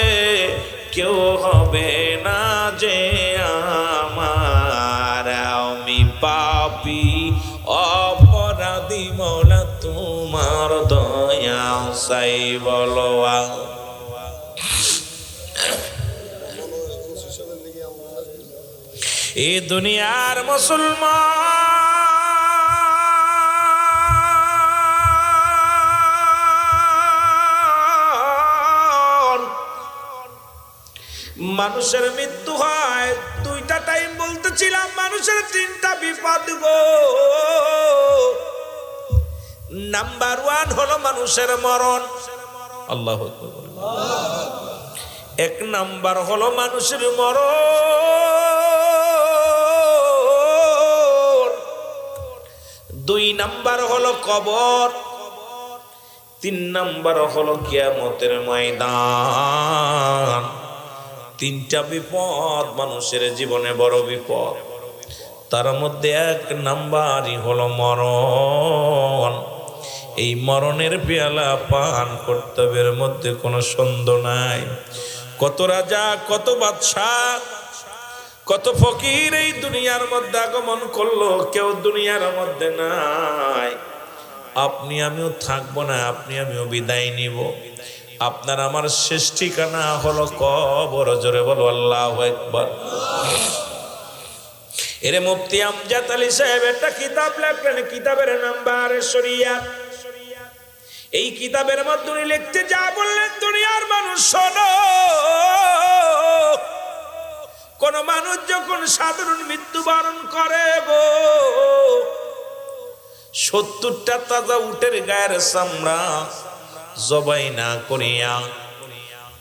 কেউ হবে না যে আমার। আমি পাপী অপরাধী মওলা, তোমার দয়া চাই বলো। এই দুনিয়ার মুসলমান, মানুষের মৃত্যু হয় দুইটা টাইম বলতেছিলাম, মানুষের তিনটা বিপদ গো। নাম্বার 1 হলো মানুষের মরণ। আল্লাহু আকবার। 1 নাম্বার হলো মানুষের মরণ, 2 নাম্বার হলো কবর, 3 নাম্বার হলো কিয়ামতের ময়দান। 3টা বিপদ মানুষের জীবনে বড় বিপদ। তার মধ্যে 1 নাম্বারই হলো মরণ। এই মরণের পেয়ালা পান কর্তব্যের মধ্যে কোনো সন্দেহ নাই। কত রাজা, কত বাদশাহ, কত ফকির এই দুনিয়ার মধ্যে আগমন করলো, কেউ দুনিয়ার মধ্যে নাই। আপনি আমিও থাকবো না, আপনি আমিও বিদায় নিব। আপনার আমার শেষ ঠিকানা হলো কবর। জোরে বলো আল্লাহু আকবার। এর মুফতি আমজাদ আলী সাহেব একটা কিতাব লেখলেন, কিতাবের নাম বারে শরিয়াত। এই কিতাবের মধ্যে উনি লিখতে যা বললেন, দুনিয়ার মানুষ শোনো, কোন মানুষ যখন সাধারণ মৃত্যুবরণ করে গো, 70টা তাজা উটের গায়ের চামড়া জবাই না করিয়া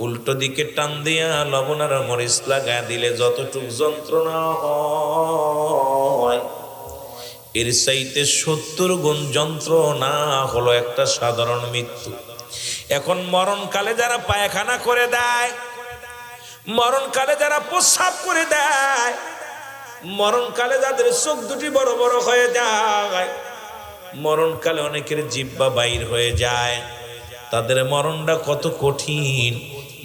উল্টো দিকে টান দিয়া লবণ আর মরিচ লাগায় দিলে যতটুক যন্ত্রণা হয়, এর চাইতে 70 গুণ যন্ত্রণা হলো একটা সাধারণ মৃত্যু। এখন মরণকালে যারা পায়খানা করে দেয়, মরণকালে যারা প্রস্রাব করে দেয়, মরণকালে যাদের চোখ দুটি বড় বড় হয়ে যায়, মরণকালে অনেকের জিহ্বা বাইর হয়ে যায়, তাদের মরণটা কত কঠিন।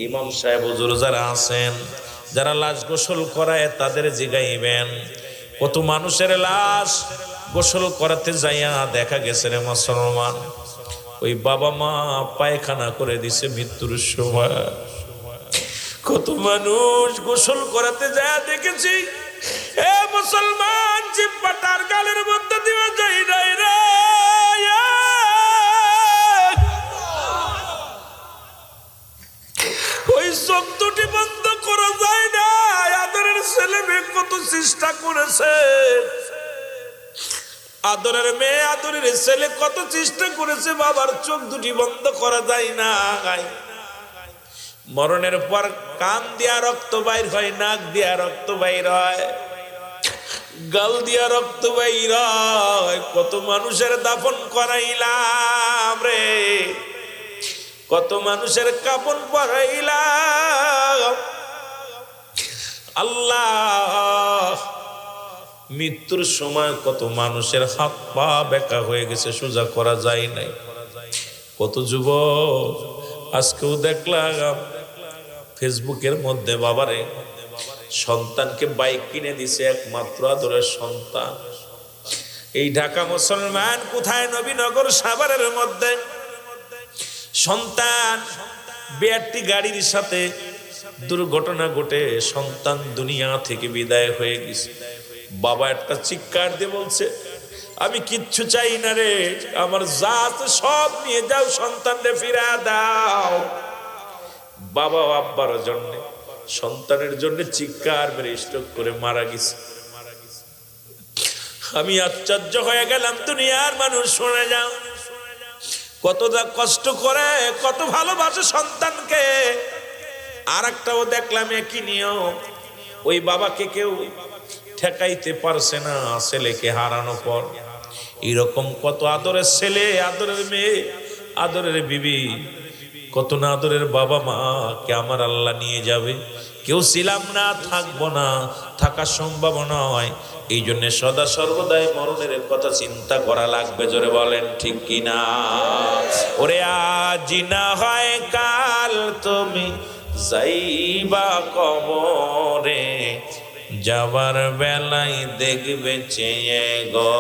ইমাম সাহেব হুজুর যারা আছেন, যারা লাশ গোসল করায় তাদের জিগাইবেন, কত মানুষের লাশ গোসল করাতে যাইয়া দেখা গেছে রে মুসলমান, ওই বাবা মা পায়খানা করে দিছে মৃত্যুর সময়। কত মানুষ গোসল করাতে যায় দেখেছি, এ মুসলমান, জিহ্বাটার গালের মধ্যে দিয়ে যাই নাই রে, ওই চোখ দুটি বন্ধ করা যায় না। আদরের ছেলে মেয়ে কত চেষ্টা করেছে, আদরের মেয়ে আদরের ছেলে কত চেষ্টা করেছে, বাবার চোখ দুটি বন্ধ করা যায় না। মরণের পর কান দিয়া রক্ত বাইর হয়, নাক দিয়া রক্ত বাইর হয়, গাল দিয়া রক্ত বাইর হয়। কত মানুষের দাফন করাইলাম রে, কত মানুষের কাফন পরাইলাম। আল্লাহ, মৃত্যুর সময় কত মানুষের হাত পা বেঁকা হয়ে গেছে, সোজা করা যায় নাই। কত যুবক আজকেও দেখলাম ফেসবুকের মধ্যে, বাবারে সন্তানকে বাইক কিনে দিছে, একমাত্র আদরের সন্তান। এই ঢাকা মুসলমান কোথায়, নবীনগর সাভারের মধ্যে সন্তান বিআরটি গাড়ির সাথে দুর্ঘটনা ঘটে, সন্তান দুনিয়া থেকে বিদায় হয়ে গেছে। বাবা একটা চিৎকার দিয়ে বলছে, আমি কিচ্ছু চাই না রে, আমার যা আছে সব নিয়ে যাও, সন্তানরে ফিরা দাও। বাবা আব্বার জন্য, সন্তানের জন্য চিৎকার মেরে স্ট্রোক করে মারা গেছে। আমি আশ্চর্য হয়ে গেলাম, দুনিয়ার মানুষ শুনে যাও, কতটা কষ্ট করে, কত ভালোবাসে সন্তানকে। আর একটাও দেখলাম একই নিয়ম, ওই বাবাকে কেউ ঠেকাইতে পারছে না ছেলেকে হারানোর পর। এরকম কত আদরের ছেলে, আদরের মেয়ে, আদরের বিবি কত না আদরের বাবা মা কে আমার আল্লাহ নিয়ে যাবে, কেউ ছিলাম না, থাকবো না, থাকা সম্ভব নয়। এই জন্য সদা সর্বদাই মরণের কথা চিন্তা করা লাগবে। জোরে বলেন ঠিক কিনা? ওরে আজ না হয় কাল তুমি যাইবা কবরে, যাবার বেলায় দেখবে চেয়ে গো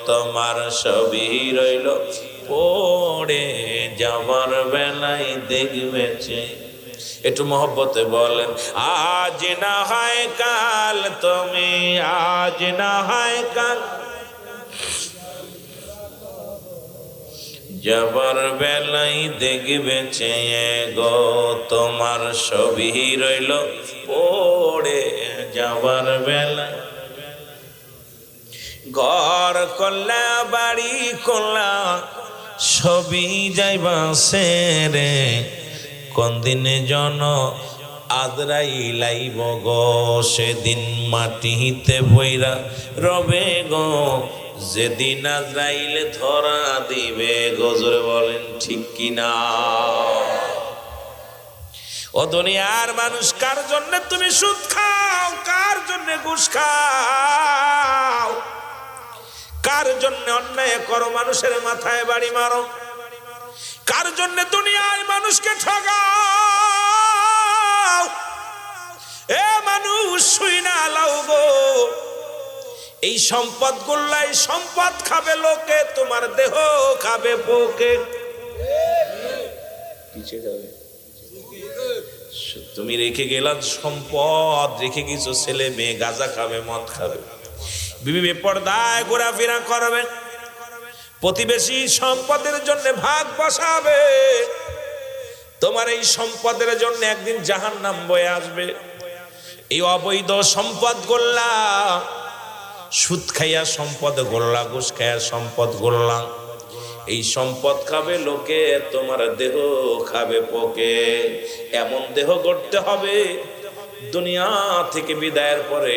তোমার ছবি রইল পড়ে, যাবার বেলায় দেখবে চেয়ে। একটু মহব্বতে বলেন, আজ না হয় কাল তুমি, আজ না হয় কাল, যাবার বেলায় দেখবে চেয়ে গো তোমার ছবি রইল পড়ে, যাবার বেলায়। ঘর করলা বাড়ি করলা ছবি যাইবা সেরে, কোন দিনে জন আজরাইল আইব গো, সেদিন মাটিতে বইরা রবে গো, যেদিন আজরাইল ধরা দিবে গো। জোরে বলেন ঠিক কিনা? ও দুনিয়ার মানুষ, কার জন্য তুমি সুদ খাও, কার জন্য ঘুষ খাও, কার জন্য অন্যায় করো, মানুষের মাথায় বাড়ি মারো, কার জন্য দুনিয়ার মানুষকে ঠগাও? এ মানুষ শুই না লাও গো, এই সম্পদ গুলাই সম্পদ খাবে লোকে, তোমার দেহ খাবে পোকে। পিছিয়ে যাবে। তুমি রেখে গেলা সম্পদ, রেখে কিছু ছেলে মেয়ে গাঁজা খাবে, মদ খাবে, বিবি বেপরদায় ঘোরাফেরা করবে, প্রতিবেশী সম্পদের জন্য ভাগ বসাবে, তোমার এই সম্পদের জন্য একদিন জাহান্নাম বয়ে আসবে। এই অবৈধ সম্পদ গোল্লা, সুদ খাইয়া সম্পদ গোল্লা, ঘুষ খাইয়া সম্পদ গোল্লা, এই সম্পদ খাবে লোকে, তোমার দেহ খাবে পোকে। এমন দেহ গড়তে হবে দুনিয়া থেকে বিদায়ের পরে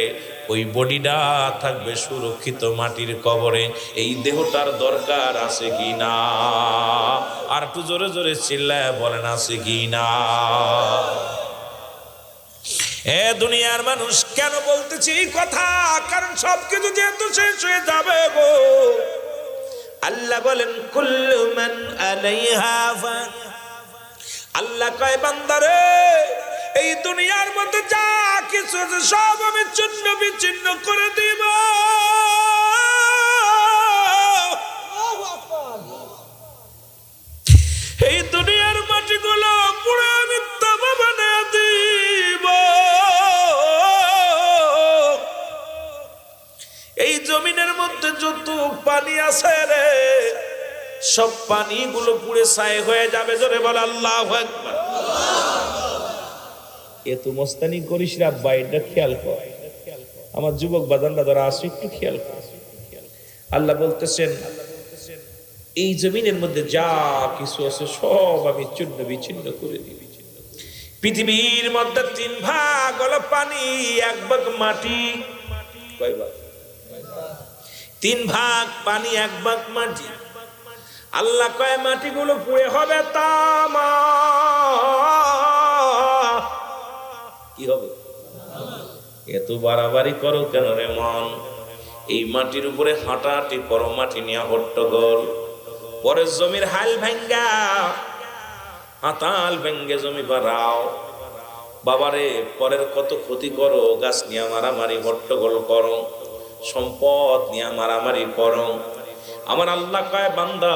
ওই বডিটা থাকবে সুরক্ষিত মাটির কবরে। এই দেহটার দরকার আছে কি না? আর একটু জোরে জোরে চিল্লায় বলেন আছে কি না? এ দুনিয়ার মানুষ, কেন বলতেছি এই কথা? কারণ সবকিছু যেহেতু শেষ হয়ে যাবে গো। আল্লাহ বলেন কুল্লু মান আলাইহা ফান, আল্লাহ কয় বান্দারে এই দুনিয়ার মধ্যে যা কিছু আছে সব আমি চূর্ণ বিচ্ছিন্ন করে দিব। এই দুনিয়ার মাটিগুলো পুরো আমি তামা বানিয়ে দিব। এই জমিনের মধ্যে যত পানি আছে রে, সব পানিগুলো পুড়ে ছাই হয়ে যাবে। জোরে বল আল্লাহু আকবার। এত মস্তানি করিস রে আব্বা, এটা খেয়াল কর। আমার যুবক বাজানরা যারা আছে একটু খেয়াল কর। আল্লাহ বলতেছেন এই জমিনের মধ্যে যা কিছু আছে সব আমি চূর্ণ বিচ্ছিন্ন করে দিব। পৃথিবীর মধ্যে 3 ভাগ হলো পানি, 1 ভাগ মাটি। কয় ভাগ? 3 ভাগ পানি, 1 ভাগ মাটি। আল্লাহ কয় মাটিগুলো পুড়ে হবে তামা। কি হবে? এত বাড়াবাড়ি করো কেন রে মন? এই মাটির উপরে হাঁটাহাঁটি করো, মাটি নিয়ে হট্টগোল। পরে জমির হাল ভাঙ্গা, হাতাল ভেঙ্গে জমি বাড়াও। বাবারে পরের কত ক্ষতি করো, গাছ নিয়ে মারামারি হট্টগোল করো, সম্পদ নিয়ে মারামারি করো। আমার আল্লাহ কয় বান্দা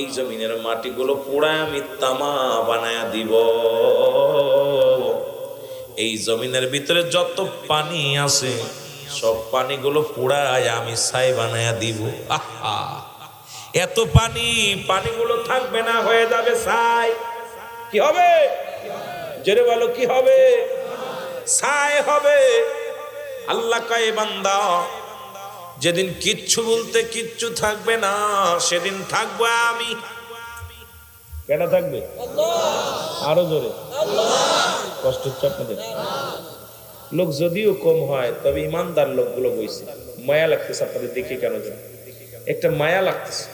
এই জমিনের মাটিগুলো পোড়ায় আমি তামা বানায়া দিব। এই জমিনের ভিতরে যত পানি আছে সব পানিগুলো পোড়ায় আমি ছাই বানায়া দিব। আহা, এত পানি, পানিগুলো থাকবে না, হয়ে যাবে ছাই। কি হবে? জোরে বলো কি হবে? ছাই হবে। আল্লাহ কয় বান্দা যেদিন কিচ্ছু বলতে কিচ্ছু থাকবে না, সেদিন থাকবো আমি। কেন থাকবে? আরো জোরে। কষ্ট হচ্ছে আপনাদের? লোক যদিও কম হয় তবে ইমানদার লোকগুলো বইছে। মায়া লাগতেছে আপনাদের দেখে, কেন জানো? একটা মায়া লাগতেছে।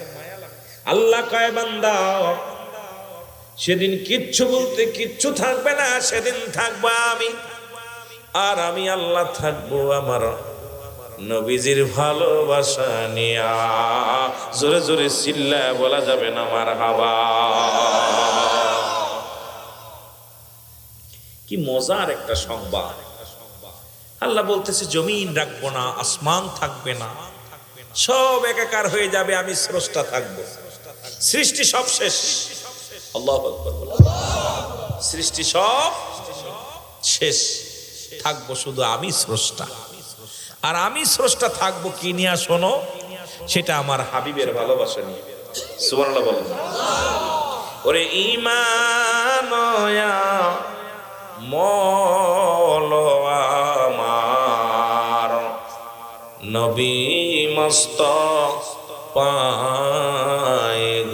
আল্লাহ কয় বান্দা সেদিন কিচ্ছু বলতে কিচ্ছু থাকবে না, সেদিন থাকবো আমি, আর আমি আল্লাহ থাকবো আমার নবীজির ভালোবাসা নিয়া। জোরে জোরে চিল্লায় বলা যাবে না মারহাবা। কি মজার একটা সংবাদ। আল্লাহ বলতেছে জমিন রাখবো না, আসমান থাকবে না, সব একাকার হয়ে যাবে, আমি স্রষ্টা থাকবো। সৃষ্টি সব শেষ, আল্লাহু আকবার বলো। সৃষ্টি সব শেষ, থাকবো শুধু আমি স্রষ্টা। আর আমি স্রষ্টা থাকবো কি নিয়ে শোনো, সেটা আমার হাবিবের ভালোবাসা নিয়ে। সুবহানাল্লাহ বলেন। ওরে ঈমান মল আমার নবী মুস্তাফায়ে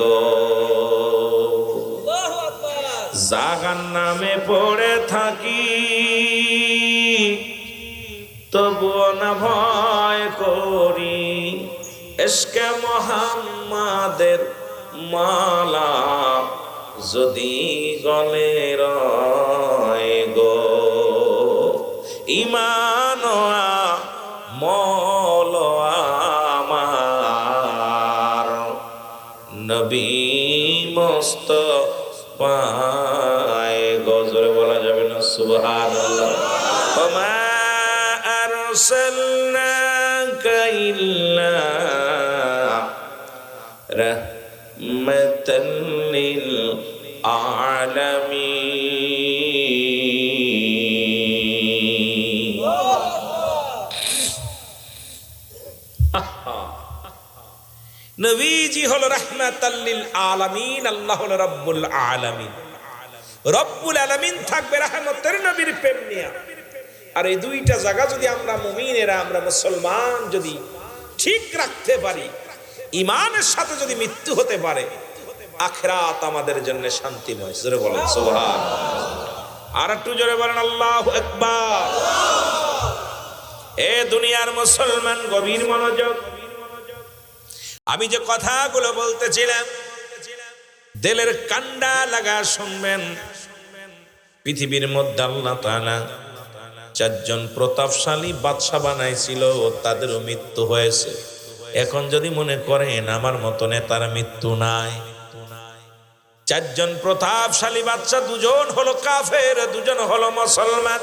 গো, জাগান নামে পড়ে থাকি তবুও না ভয় করি, ইশকে মুহাম্মাদের মালা যদি গলে রয় গো, ঈমান মল আমার নবী মুস্তাফায়ে গো। জোরে বলা যাবে না সুবহানাল্লাহ। ওমা আরসালনাকা ইল্লা রাহমাতাল লিল আলামিন। নবীজি হলো রাহমাতাল লিল আলামিন, আল্লাহ হলো রব্বুল আলামিন। রব্বুল আলামিন থাকবে রহমতের নবীর প্রেম নিয়ে। আর এই দুইটা জায়গা যদি আমরা মুমিনেরা, আমরা মুসলমান যদি ঠিক রাখতে পারি, ইমানের সাথে যদি মৃত্যু হতে পারে, আখিরাত আমাদের জন্য শান্তিময়। জোরে বলেন সুবহানাল্লাহ। আর একটু জোরে বলেন আল্লাহু আকবার। এ দুনিয়ার মুসলমান গভীর মনোযোগ। আমি যে কথাগুলো বলতেছিলাম দিলের কান্ডা লাগা শুনবেন। পৃথিবীর মধ্যে আল্লাহ তাআলা চারজন প্রতাপশালী বাদশা বানাইছিল, তাদেরও মৃত্যু হয়েছে। এখন যদি মনে করেন আমার মতো নেতার মৃত্যু নাই, চারজন প্রতাপশালী বাদশা, দুজন হলো কাফের, দুজন হলো মুসলমান।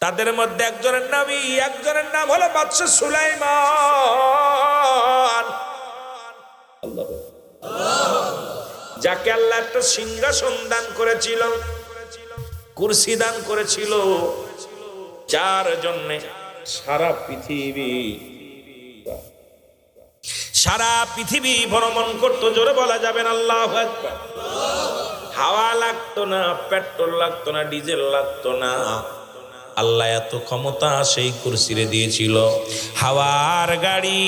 তাদের মধ্যে একজনের নবী, একজনের নাম হলো বাদশা সুলাইমান, যাকে আল্লাহ একটা সিংহাসন দান করেছিল, কুরসি দান করেছিল, যার জন্য সারা পৃথিবী ভ্রমণ করতো। জোরে বলা যাবেন আল্লাহু আকবার। হাওয়া লাগতো না, পেট্রোল লাগতো না, ডিজেল লাগতো না। আল্লাহ এত ক্ষমতা সেই কুরসিরে দিয়েছিল। হাওয়ার গাড়ি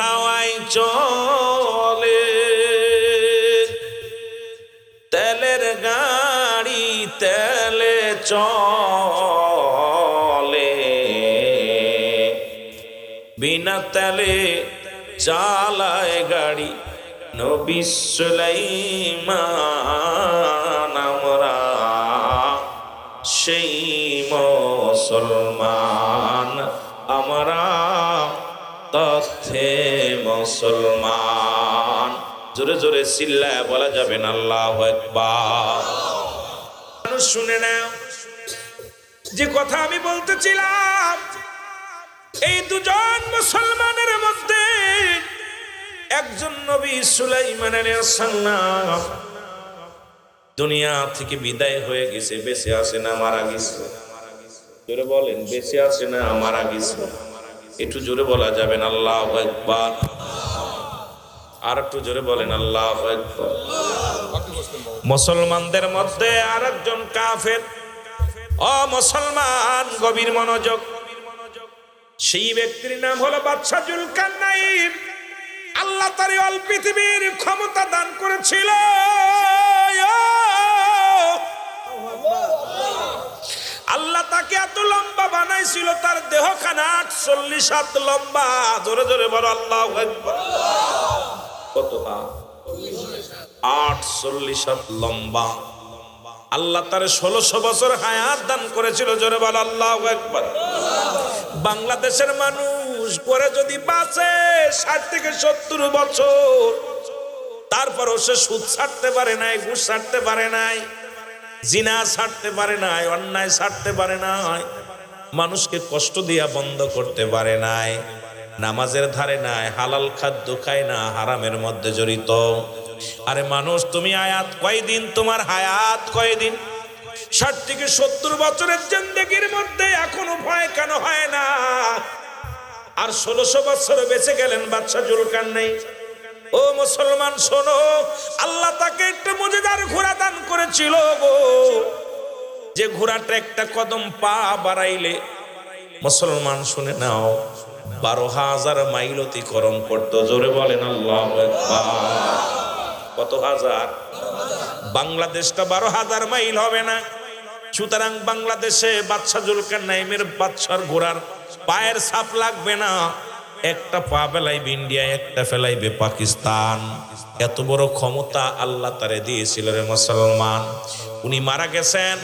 হাওয়ায় চলে, তেলের গাড়ি তেলে চলে, বিনা তেলে চালায় গাড়ি নবী সুলাইমান। আমরা সেই মুসলমান, আমরা তথ্যে মুসলমান। জোরে জোরে চিল্লায় বলা যাবে না আল্লাহু আকবার। মানুষ শুনে নাও, যে কথা আমি বলতেছিলাম, এই দুজন মুসলমানের মধ্যে একজন নবী সুলাইমান আলাইহিস সালাম দুনিয়া থেকে বিদায় হয়ে গেছে। বেঁচে আছে না মারা গেছে? জোরে বলেন, বেঁচে আছে না মারা গেছে? একটু জোরে বলা যাবেন আল্লাহু আকবার। আর একটু জোরে বলেন আল্লাহু আকবার। মুসলমানদের মধ্যে আরেকজন কাফের। ও মুসলমান, গভীর মনোযোগ। সেই ব্যক্তির নাম হলো বাদশা জুলকারনাইন। আল্লাহ তার অল পৃথিবীর ক্ষমতা দান করেছিল। আল্লাহ তাকে এত লম্বা বানাইছিল, তার দেহখানা 48 হাত লম্বা। জোরে জোরে বলো আল্লাহু আকবার। কত হাত? 48 হাত লম্বা। আল্লাহ তার 1600 বছর হায়াত দান করেছিল। জোরে বল আল্লাহু আকবার। বাংলাদেশের মানুষ পরে যদি বাঁচে 60 থেকে 70 বছর, তারপরও সে সুদ ছাড়তে পারে নাই, ঘুষ ছাড়তে পারে নাই, জিনা ছাড়তে পারে নাই, অন্যায় ছাড়তে পারে নাই, মানুষকে কষ্ট দিয়া বন্ধ করতে পারে নাই, নামাজের ধারে নাই, হালাল খাদ্য খায় না, হারামের মধ্যে জড়িত। আরে মানুষ, তুমি আয়াত কয়দিন, তোমার হায়াত কয়দিন? 60 থেকে 70 বছরের জিন্দেগির মধ্যে এখনো ভয় কেন হয় না? আর 1600 বছর বেঁচে গেলেন বাদশা জুলকারনাইন। ও মুসলমান শোনো, আল্লাহ তাকে একটা মুজিজার ঘোড়া দান করেছিল গো, যে ঘোড়াটা একটা কদম পা বাড়াইলে, মুসলমান শুনে নাও, 12,000 মাইল অতিক্রম করতো। জোরে বলেন আল্লাহু আকবার। কত হাজার? বাংলাদেশটা 12,000 মাইল হবে না। সুতরাং বাংলাদেশে বাদশা জুলকারনাইনের বাদশার ঘোড়ার পায়ের ছাপ লাগবে না। একটা পা ফেলাইবে ইন্ডিয়া, একটা ফেলাইবে পাকিস্তান। এত বড় ক্ষমতা আল্লাহ তারে দিয়েছিল রে মুসলমান। উনি মারা গেছেন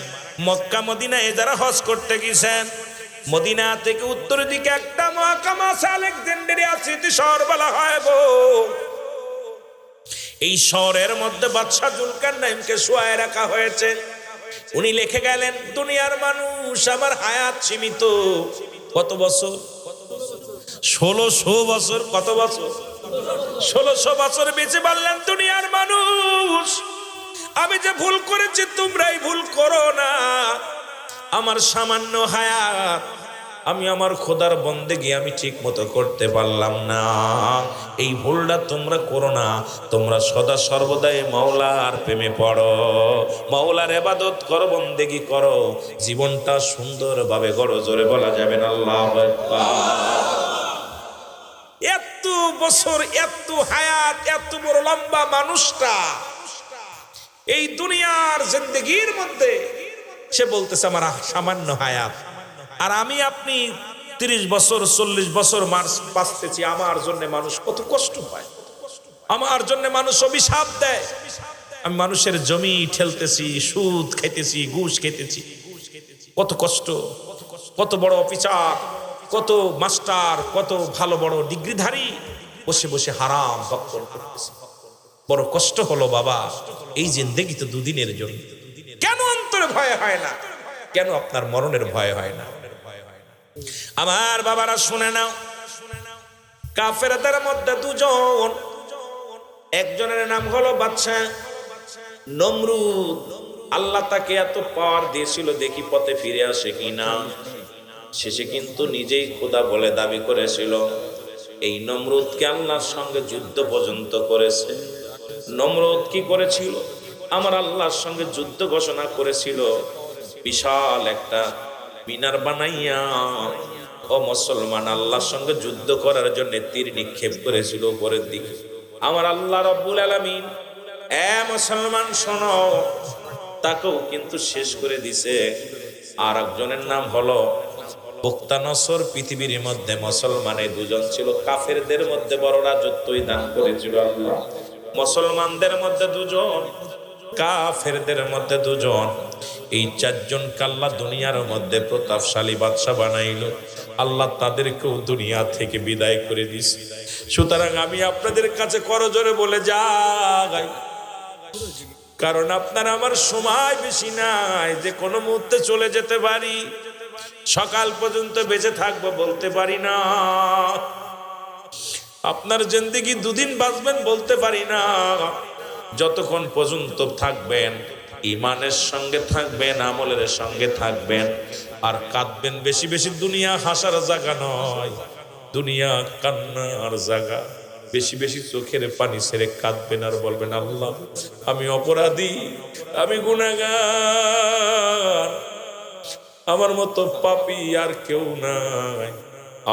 মক্কা মদিনায় যারা হজ করতে গেছেন। মদিনা থেকে উত্তর দিকে একটা মহকাম আছে, আলেকজান্দ্রিয়া সিটি শহর বলা হয় গো। এই শহরের মধ্যে বাদশা জুলকারনাইনকে শুয়ায় রাখা হয়েছে। উনি লিখে গেলেন, দুনিয়ার মানুষ, আমার হায়াত সীমিত। কত বছর? 1600 বছর। কত বছর? 1600 বছর বেঁচে বললেন, দুনিয়ার মানুষ, আমি যে ভুল করেছি তোমরাই ভুল করো না। আমার সামান্য হায়াত, আমি আমার খোদার বন্দেগী আমি ঠিক মতো করতে পারলাম না। এই ভুলটা তোমরা করো না। তোমরা সদা সর্বদাই মাওলার প্রেমে পড়ো, মাওলার ইবাদত করো, বন্দেগী করো, জীবনটা সুন্দরভাবে গড়ো। জোরে বলা যাবে না আল্লাহু আকবার। এত বছর, এত হায়াত, এত বড় লম্বা মানুষটা এই দুনিয়ার জিন্দেগির মধ্যে সে বলতেছে আমার সামান্য হায়াত, আর আমি আপনি 30 বছর 40 বছর বাঁচতেছি। আমার জন্য মানুষ কত কষ্ট পায়, আমার জন্য মানুষ অভিশাপ দেয়। আমি মানুষের জমি ঠেলতেছি, সুদ খাইতেছি, ঘুষ খেতেছি, কত কষ্ট। কত বড় অফিসার, কত মাস্টার, কত ভালো বড় ডিগ্রিধারী বসে বসে হারাম ভক্ষণ করতেছে। বড় কষ্ট হলো বাবা। এই জিন্দেগি তো দুদিনের জন্য। কেন অন্তরে ভয় হয় না? কেন আপনার মরণের ভয় হয় না? আমার বাবারা শুনে নাও, কাফেরদের মধ্যে দুজন, একজনের নাম হলো বাদশা নমরুদ। আল্লাহ তাকে এত পাওয়ার দিয়েছিল, দেখি পথে ফিরে আসে কিনা। শেষে কিন্তু নিজেই খোদা বলে দাবি করেছিল। এই নমরুদকে আল্লাহর সঙ্গে যুদ্ধ পর্যন্ত করেছে। নমরুদ কি করেছিল? আমার আল্লাহর সঙ্গে যুদ্ধ ঘোষণা করেছিল। বিশাল একটা মিনার বানাইয়া ও মুসলমান আল্লাহর সঙ্গে যুদ্ধ করার জন্য তীর নিক্ষেপ করেছিল উপরের দিকে। আমার আল্লাহ রব্বুল আলামিন, এ মুসলমান শোনো, তাকেও কিন্তু শেষ করে দিছে। আর একজনের নাম হলো বুখতানসর। পৃথিবীর মধ্যে মুসলমানের দুজন ছিল, কাফেরদের মধ্যে বড় রাজত্বই দান করেছিল আল্লাহ। মুসলমানদের মধ্যে দুজন, কাফেরদের মধ্যে দুজন। এই 4 জনকে আল্লাহ দুনিয়ার মধ্যে প্রতাপশালী বাদশা বানাইল। আল্লাহ তাদেরকেও দুনিয়া থেকে বিদায় করে দিছে। সুতরাং আমি আপনাদের কাছে করজোরে বলে যাই, কারণ আপনার আমার সময় বেশি নাই যে কোনো মুহূর্তে চলে যেতে পারি। সকাল পর্যন্ত বেঁচে থাকবো বলতে পারি না। আপনার জিন্দেগি 2 দিন বাঁচবেন বলতে পারি না। যতক্ষণ পর্যন্ত থাকবেন ইমানের সঙ্গে থাকবেন, আমলের সঙ্গে থাকবেন, আর কাঁদবেন বেশি বেশি। দুনিয়া হাসার জায়গা নয়, দুনিয়া কান্নার জায়গা। বেশি বেশি চোখের পানি ছেড়ে কাঁদবেন আর বলবেন, আল্লাহ আমি অপরাধী, আমি গুনাহগার, আমার মতো পাপী আর কেউ নাই,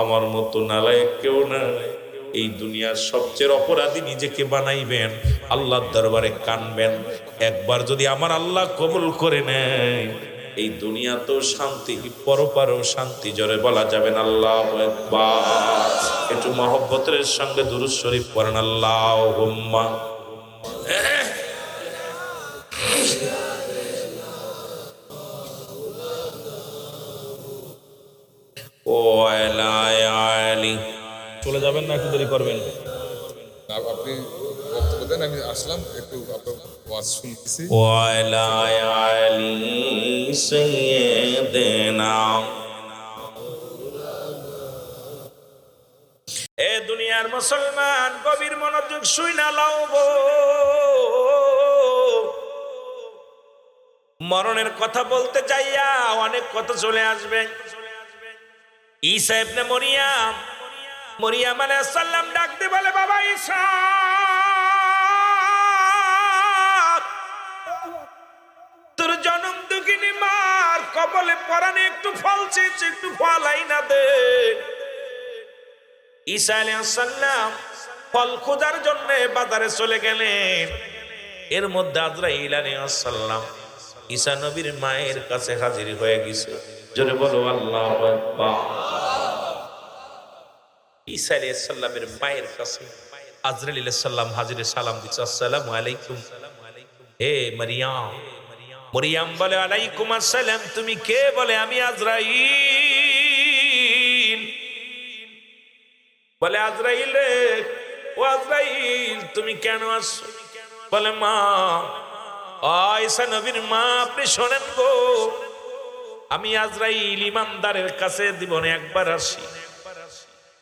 আমার মতো নালায়েক কেউ নাই। এই দুনিয়ার সবচেয়ে অপরাধী নিজেকে বানাইবেন, আল্লাহর দরবারে কানবেন। একবার যদি আমার আল্লাহ কবুল করে নেয়, এই দুনিয়া তো শান্তি, পরপারেও শান্তি। জোরে বলা যাবেন আল্লাহু আকবার। একটু মহব্বতের সঙ্গে দুরূদ শরীফ পড়েন, আল্লাহুম্মা ও আলা আলি। চলে যাবেন না, একটু দেরি করবেন? আপনি বক্তব্য দেন, আমি আসলাম একটু আপনার ওয়াজ শুনতেছি। ও আলা আলি সাইয়্যিদিনা। এ দুনিয়ার মুসলমান, গভীর মনোযোগ শুইনা লাও গো। মরণের কথা বলতে যাইয়া অনেক কথা চলে আসবে। ঈসা ইবনে মরিয়াম আলাইহিস সালাম ডাকতে বলে, বাবা ঈসা, তোর জনম দুঃখিনী মার কবলে পরানে একটু ফল চেয়েছে, একটু ফল আইনা দে। ঈসা আলাইহিস সালাম ফল খোঁজার জন্য বাজারে চলে গেলেন। এর মধ্যে আজরাইল আলাইহিস সালাম ঈসা নবীর মায়ের কাছে হাজির হয়ে গেছে। জোরে বলো আল্লাহু আকবার। ঈসা আলাইহিস সালামের মায়ের কাছে আজরাইল আলাইহিস সালাম হাজিরে সালাম দিচ্ছে, আসসালামু আলাইকুম। হে মরিয়াম বলে, আলাইকুম আসসালাম। তুমি কে? বলে, আমি আজরাইল। বলে, আজরাইল রে, ও আজরাইল তুমি কেন আসছো? বলে, মা, ঈসা নবীর মা, আপনি শোনেন গো, আমি আজরাইল ইমানদারের কাছে জীবনে একবার আসি।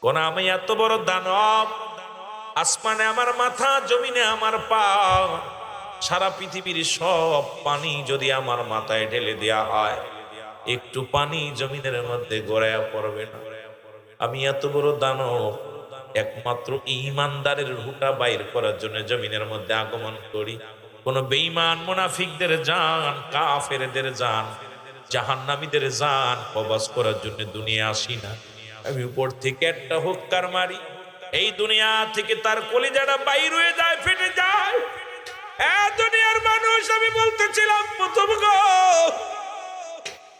কোন আমি এত বড় দানব, আসমানে আমার মাথা, জমিনে আমার পা, সারা পৃথিবীর সব পানি যদি আমার মাথায় ঢেলে দেয়া হয়, একটু পানি জমিনের মধ্যে গড়াইয়া পড়বে না। আমি এত বড় দানব, একমাত্র ঈমানদারের রূহটা বাইর করার জন্য জমিনের মধ্যে আগমন করি। কোন বেঈমান মুনাফিকদের জান, কাফেরদের জান, জাহান্নামীদের জান কবজ করার জন্য দুনিয়া আসি না। আমি উপর থেকে একটা হুক্কার মারি, এই দুনিয়া থেকে তার কলিজাটা বাইর হয়ে যায়, ফেটে যায়। দুনিয়ার মানুষ, আমি বলতেছিলাম প্রথম গো,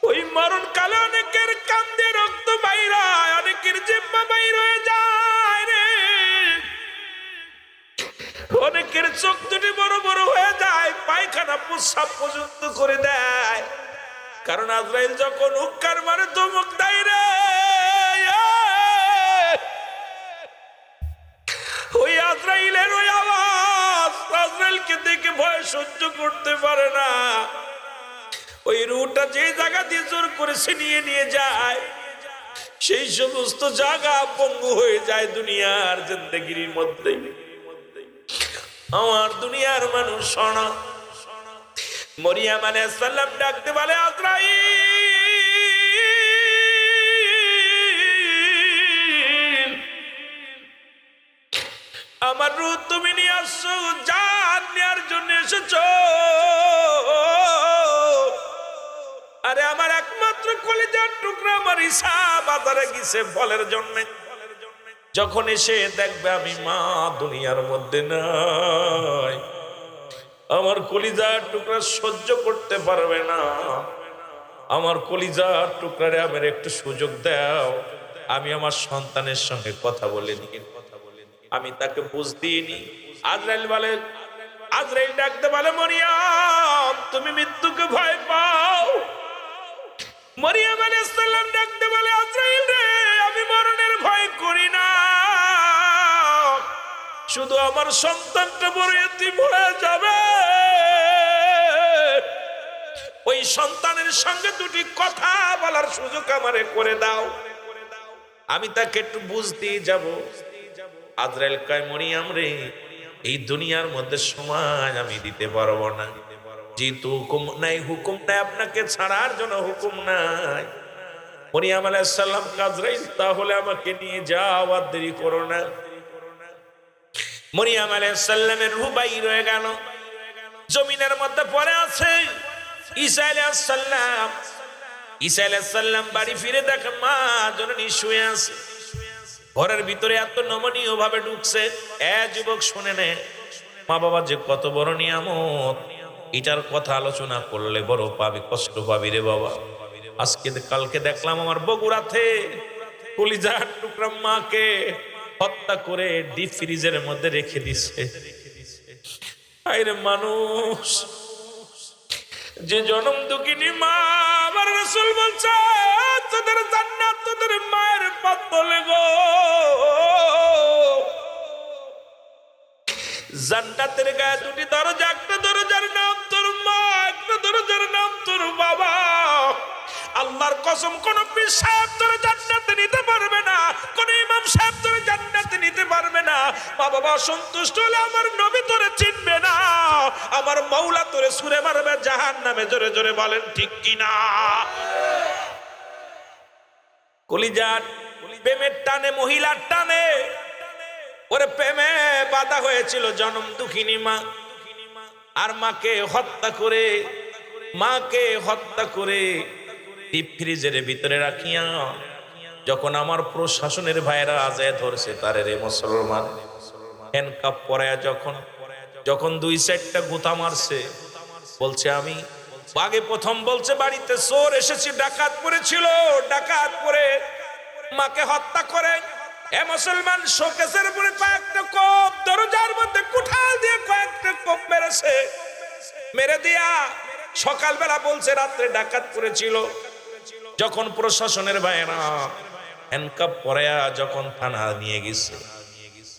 ওই মরণ কালে অনেকের কান্দে রক্ত বাইর হয়, অনেকের জিহ্বা বাইর হয়ে যায় রে, অনেকের চোখ দুটি বড় বড় হয়ে যায়, পায়খানা প্রস্রাব পর্যন্ত করে দেয়। কারণ আজরাইল যখন হুক্কার মারে ধমক দেয় রে, ওই আজরাইলের ওই আওয়াজ আজরাইলকে দেখে ভয় সহ্য করতে পারে না। ওই রুহটা যে জায়গা দিয়ে জোর করে ছিনিয়ে নিয়ে যায়, সেই সমস্ত জায়গা পঙ্গু হয়ে যায় দুনিয়ার জিন্দেগির মধ্যে। আমার দুনিয়ার মানুষ শোনো, মরিয়াম আলাইহিস সালাম ডাকতে বলে, আজরাইল, আমার রূহ তুমি নিয়ে আসছো, জান নেওয়ার জন্য এসেছো। আরে আমার একমাত্র কলিজার টুকরা আমার ঈসা বাজারে গেছে ফলের জন্য। যখন এসে দেখবে আমি মা দুনিয়ার মধ্যে নাই, আমার কলিজার টুকরা সহ্য করতে পারবে না। আমার কলিজার টুকরারে আমার একটু সুযোগ দাও, আমি আমার সন্তানের সঙ্গে কথা বলে নিই। আমি তাকে বুঝ দিইনি। আজরাইল ডাকতে বলে, মরিয়াম, তুমি মৃত্যুকে ভয় পাও? মরিয়াম আলাইহিস সালাম ডাকতে বলে, আজরাইল রে, আমি মরণের ভয় করি না, শুধু আমার সন্তানটা বড় এতিম হয়ে যাবে, ওই সন্তানের সঙ্গে দুটি কথা বলার সুযোগ আমারে করে দাও, আমি তাকে একটু বুঝ দিয়ে যাব। আজরাইল কয়, মরিয়াম রে, এই দুনিয়ার মধ্যে সময় আমি দিতে পারবো না, যেহেতু হুকুম নাই, আপনাকে ছাড়ার জন্য হুকুম নাই। মরিয়াম আলাইহিস সালাম, আজরাইল তাহলে আমাকে নিয়ে যাও, আর দেরি করো না। মরিয়াম আলাইহিস সালামের রূহ বাইর হয়ে গেল, জমিনের মধ্যে পড়ে আছে। ঈসা আলাইহিস সালাম বাড়ি ফিরে দেখে মা জননী শুয়ে আছে, ঘরের ভিতরে এত নমনীয় ভাবে ঢুকছে। যুবক শুনে নে, মা বাবা যে কত বড় নিয়ামত, এটার কথা আলোচনা করলে বড় পাবি, কষ্ট পাবি রে বাবা। আজকে কালকে দেখলাম আমার বগুড়াতে কলিজার টুকরা মাকে হত্যা করে ডিপ ফ্রিজের মধ্যে রেখে দিচ্ছে। আরে মানুষ যে জনম দুঃখিনী মা, আমার রাসূল বলছে তোদের জান্নাত তোদের মায়ের পাপ বলে গো। জান্নাতের গায়ে দুটি দরজা, একটা দরজার নাম তোর মা, একটা দরজার নাম তোর বাবা। আল্লাহর কসম, কোন পীর সাহেব তোর জান্নাতে নিতে পারবে না, কোন ইমাম সাহেব তোর জান্নাতে নিতে পারবে না। মা বাবা সন্তুষ্ট হলে আমার নবী তোরে চিনবে না, আমার মাওলা তোরে ছুঁড়ে মারবে জাহান্নামে। জোরে জোরে বলেন ঠিক কিনা? কলিজার প্রেমের টানে, মহিলার টানে, ওরে প্রেমে বাধা হয়েছিল জনম দুঃখিনী মা। আর মাকে হত্যা করে ডিপ ফ্রিজের ভিতরে রাখিয়া যখন আমার প্রশাসনের ভাইরা আজায় ধরছে তারে, রে মুসলমান, হ্যান্ডকাপ পরায়া যখন 2-4টা গুতা মারছে, বলছে আমি আগে প্রথম বলছে বাড়িতে চোর এসেছি, ডাকাত পড়েছিল, ডাকাত পড়ে মাকে হত্যা করে। এ মুসলমান, শোকেসের উপরে কয়েকটা কোপ, দরজার মধ্যে কুঠাল দিয়ে কয়েকটা কোপ মেরেছে, মেরে দিয়া সকালবেলা বলছে রাত্রে ডাকাত পড়েছিল। যখন প্রশাসনের ভাইরা হ্যান্ডকাপ পরায়া যখন থানা নিয়ে গেছে,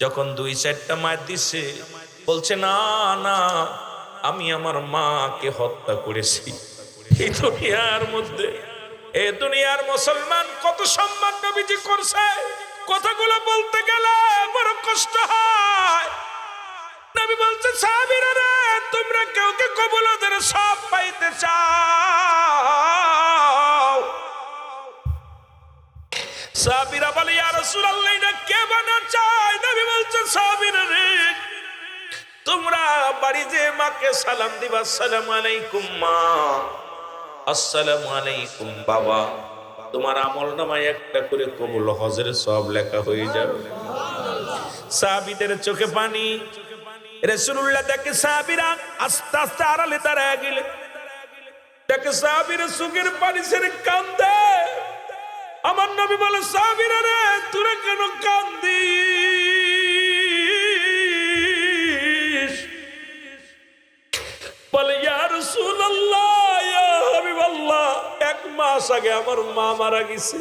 যখন 2-4টা মার দিছে, বলছে না না, আমি আমার মাকে হত্যা করেছি। এই দুনিয়ার মধ্যে, এই দুনিয়ার মুসলমান কত সম্মান নবীজি করছে, কথাগুলো বলতে গেলে বড় কষ্ট হয়। নবী বলছে সাহাবীরা রে, তোমরা কাউকে কবুলের সব পাইতে চাও। সাহাবীরা বলে ইয়া রাসূলুল্লাহ, এটা কে বানা চায়? নবী বলছে সাহাবীরা রে, তোমরা বাড়ি যে মাকে সালাম দিবা, আসসালামু আলাইকুম মা, আসসালামু আলাইকুম বাবা। তোমার আমলনামায় একটা করে কবুল হজের সব লেখা হয়ে যাবে। সাহাবীদের চোখে পানি। রাসূলুল্লাহ দেখে সাহাবীরা আস্তে আস্তে আড়ালে দাঁড়ায় গেলে, দেখে সাহাবীরা চোখের পানি ছেড়ে কান্দে। আমার নবী বলে সাহাবীরা রে, তোরা কেন কান্দিস? বলে ইয়া রাসূলুল্লাহ, ইয়া হাবিবাল্লাহ, 1 মাস আগে আমার মা মারা গেছে,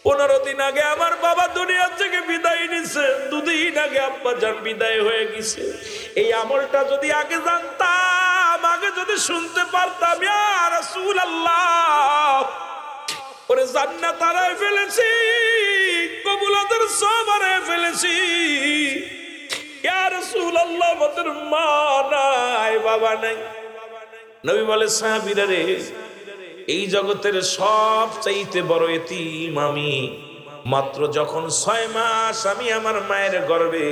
15 দিন আগে আমার বাবা দুনিয়া থেকে বিদায় নিছে, 2 দিন আগে আব্বা জান বিদায় হয়ে গেছে। এই আমলটা যদি আগে জানতাম, আগে যদি শুনতে পারতাম, ইয়া রাসূলুল্লাহ, ওরে জান্নাত হারায় ফেলেছি, কবুলাতের সব হারায় ফেলেছি। ইয়া রাসূলুল্লাহ, আমাদের মা নাই, বাবা নাই। নবী বলে সাহাবীরা রে, এই জগতের সব চাইতে বড় এতিম আমি। মাত্র যখন 6 মাস আমি আমার মায়ের গর্ভে,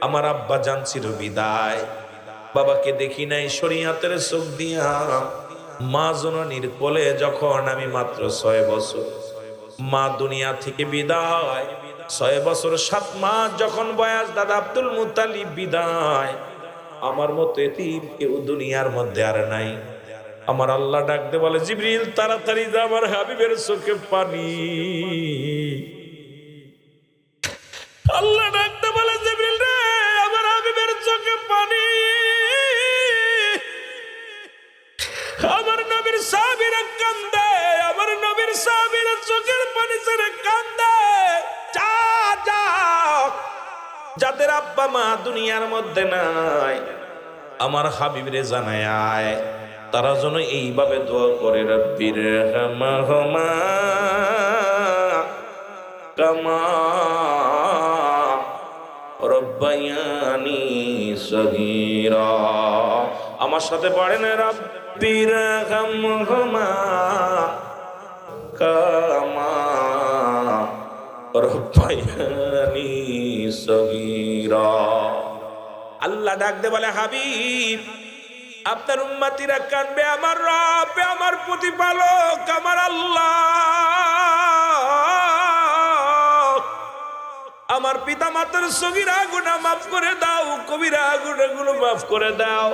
আমার আব্বা জান ছিল বিদায়, বাবাকে দেখি নাই শরীয়তের চোখ দিয়া। মা জননীর কোলে যখন আমি মাত্র 6 বছর, মা দুনিয়া থেকে বিদায়, 6 বছর 7 মাস যখন বয়স, দাদা আব্দুল মুত্তালিব বিদায়। আমার মতো এতিম কেউ দুনিয়ার মধ্যে আর নাই। আমার আল্লাহ ডাকতে বলে জিবরিল, তাড়াতাড়ি যা, আমার হাবিবের চোখে পানি। আল্লাহ ডাকতে বলে জিবরিল রে, আমার হাবিবের চোখে পানি। আমার নবীর সাহাবীরা কান্দে, আমার নবীর সাহাবীরা চোখের পানি ছেড়ে কান্দে। যা যা, যাদের আব্বা মা দুনিয়ার মধ্যে নাই, আমার হাবিবরে জানায় আয়, তারা যেন এইভাবে দোয়া করে, রব্বির হামহুমা কামা রব্বায়ানি সগীরা। আমার সাথে পড়েন, রব্বির হামহুমা কামা রব্বায়ানি সগীরা। আল্লাহ ডাকতে বলে হাবিব, আপনার উম্মতিরা কাঁদবে, আমার রব, আমার প্রতিপালক, আমার আল্লাহ, আমার পিতা মাতার সগীরা গুনাহ মাফ করে দাও, কবিরা গুনাহগুলো মাফ করে দাও,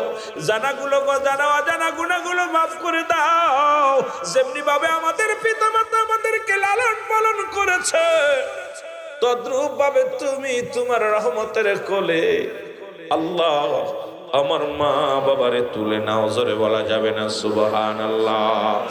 জানাগুলো জানা অজানা গুনাহগুলো মাফ করে দাও। যেমনি ভাবে আমাদের পিতা মাতা আমাদেরকে লালন পালন করেছে, তদ্রূপ ভাবে তুমি তোমার রহমতের কোলে আল্লাহ আমার মা বাবারে তুলে নাও, জোরে বলা যাবে না সুবহানাল্লাহ।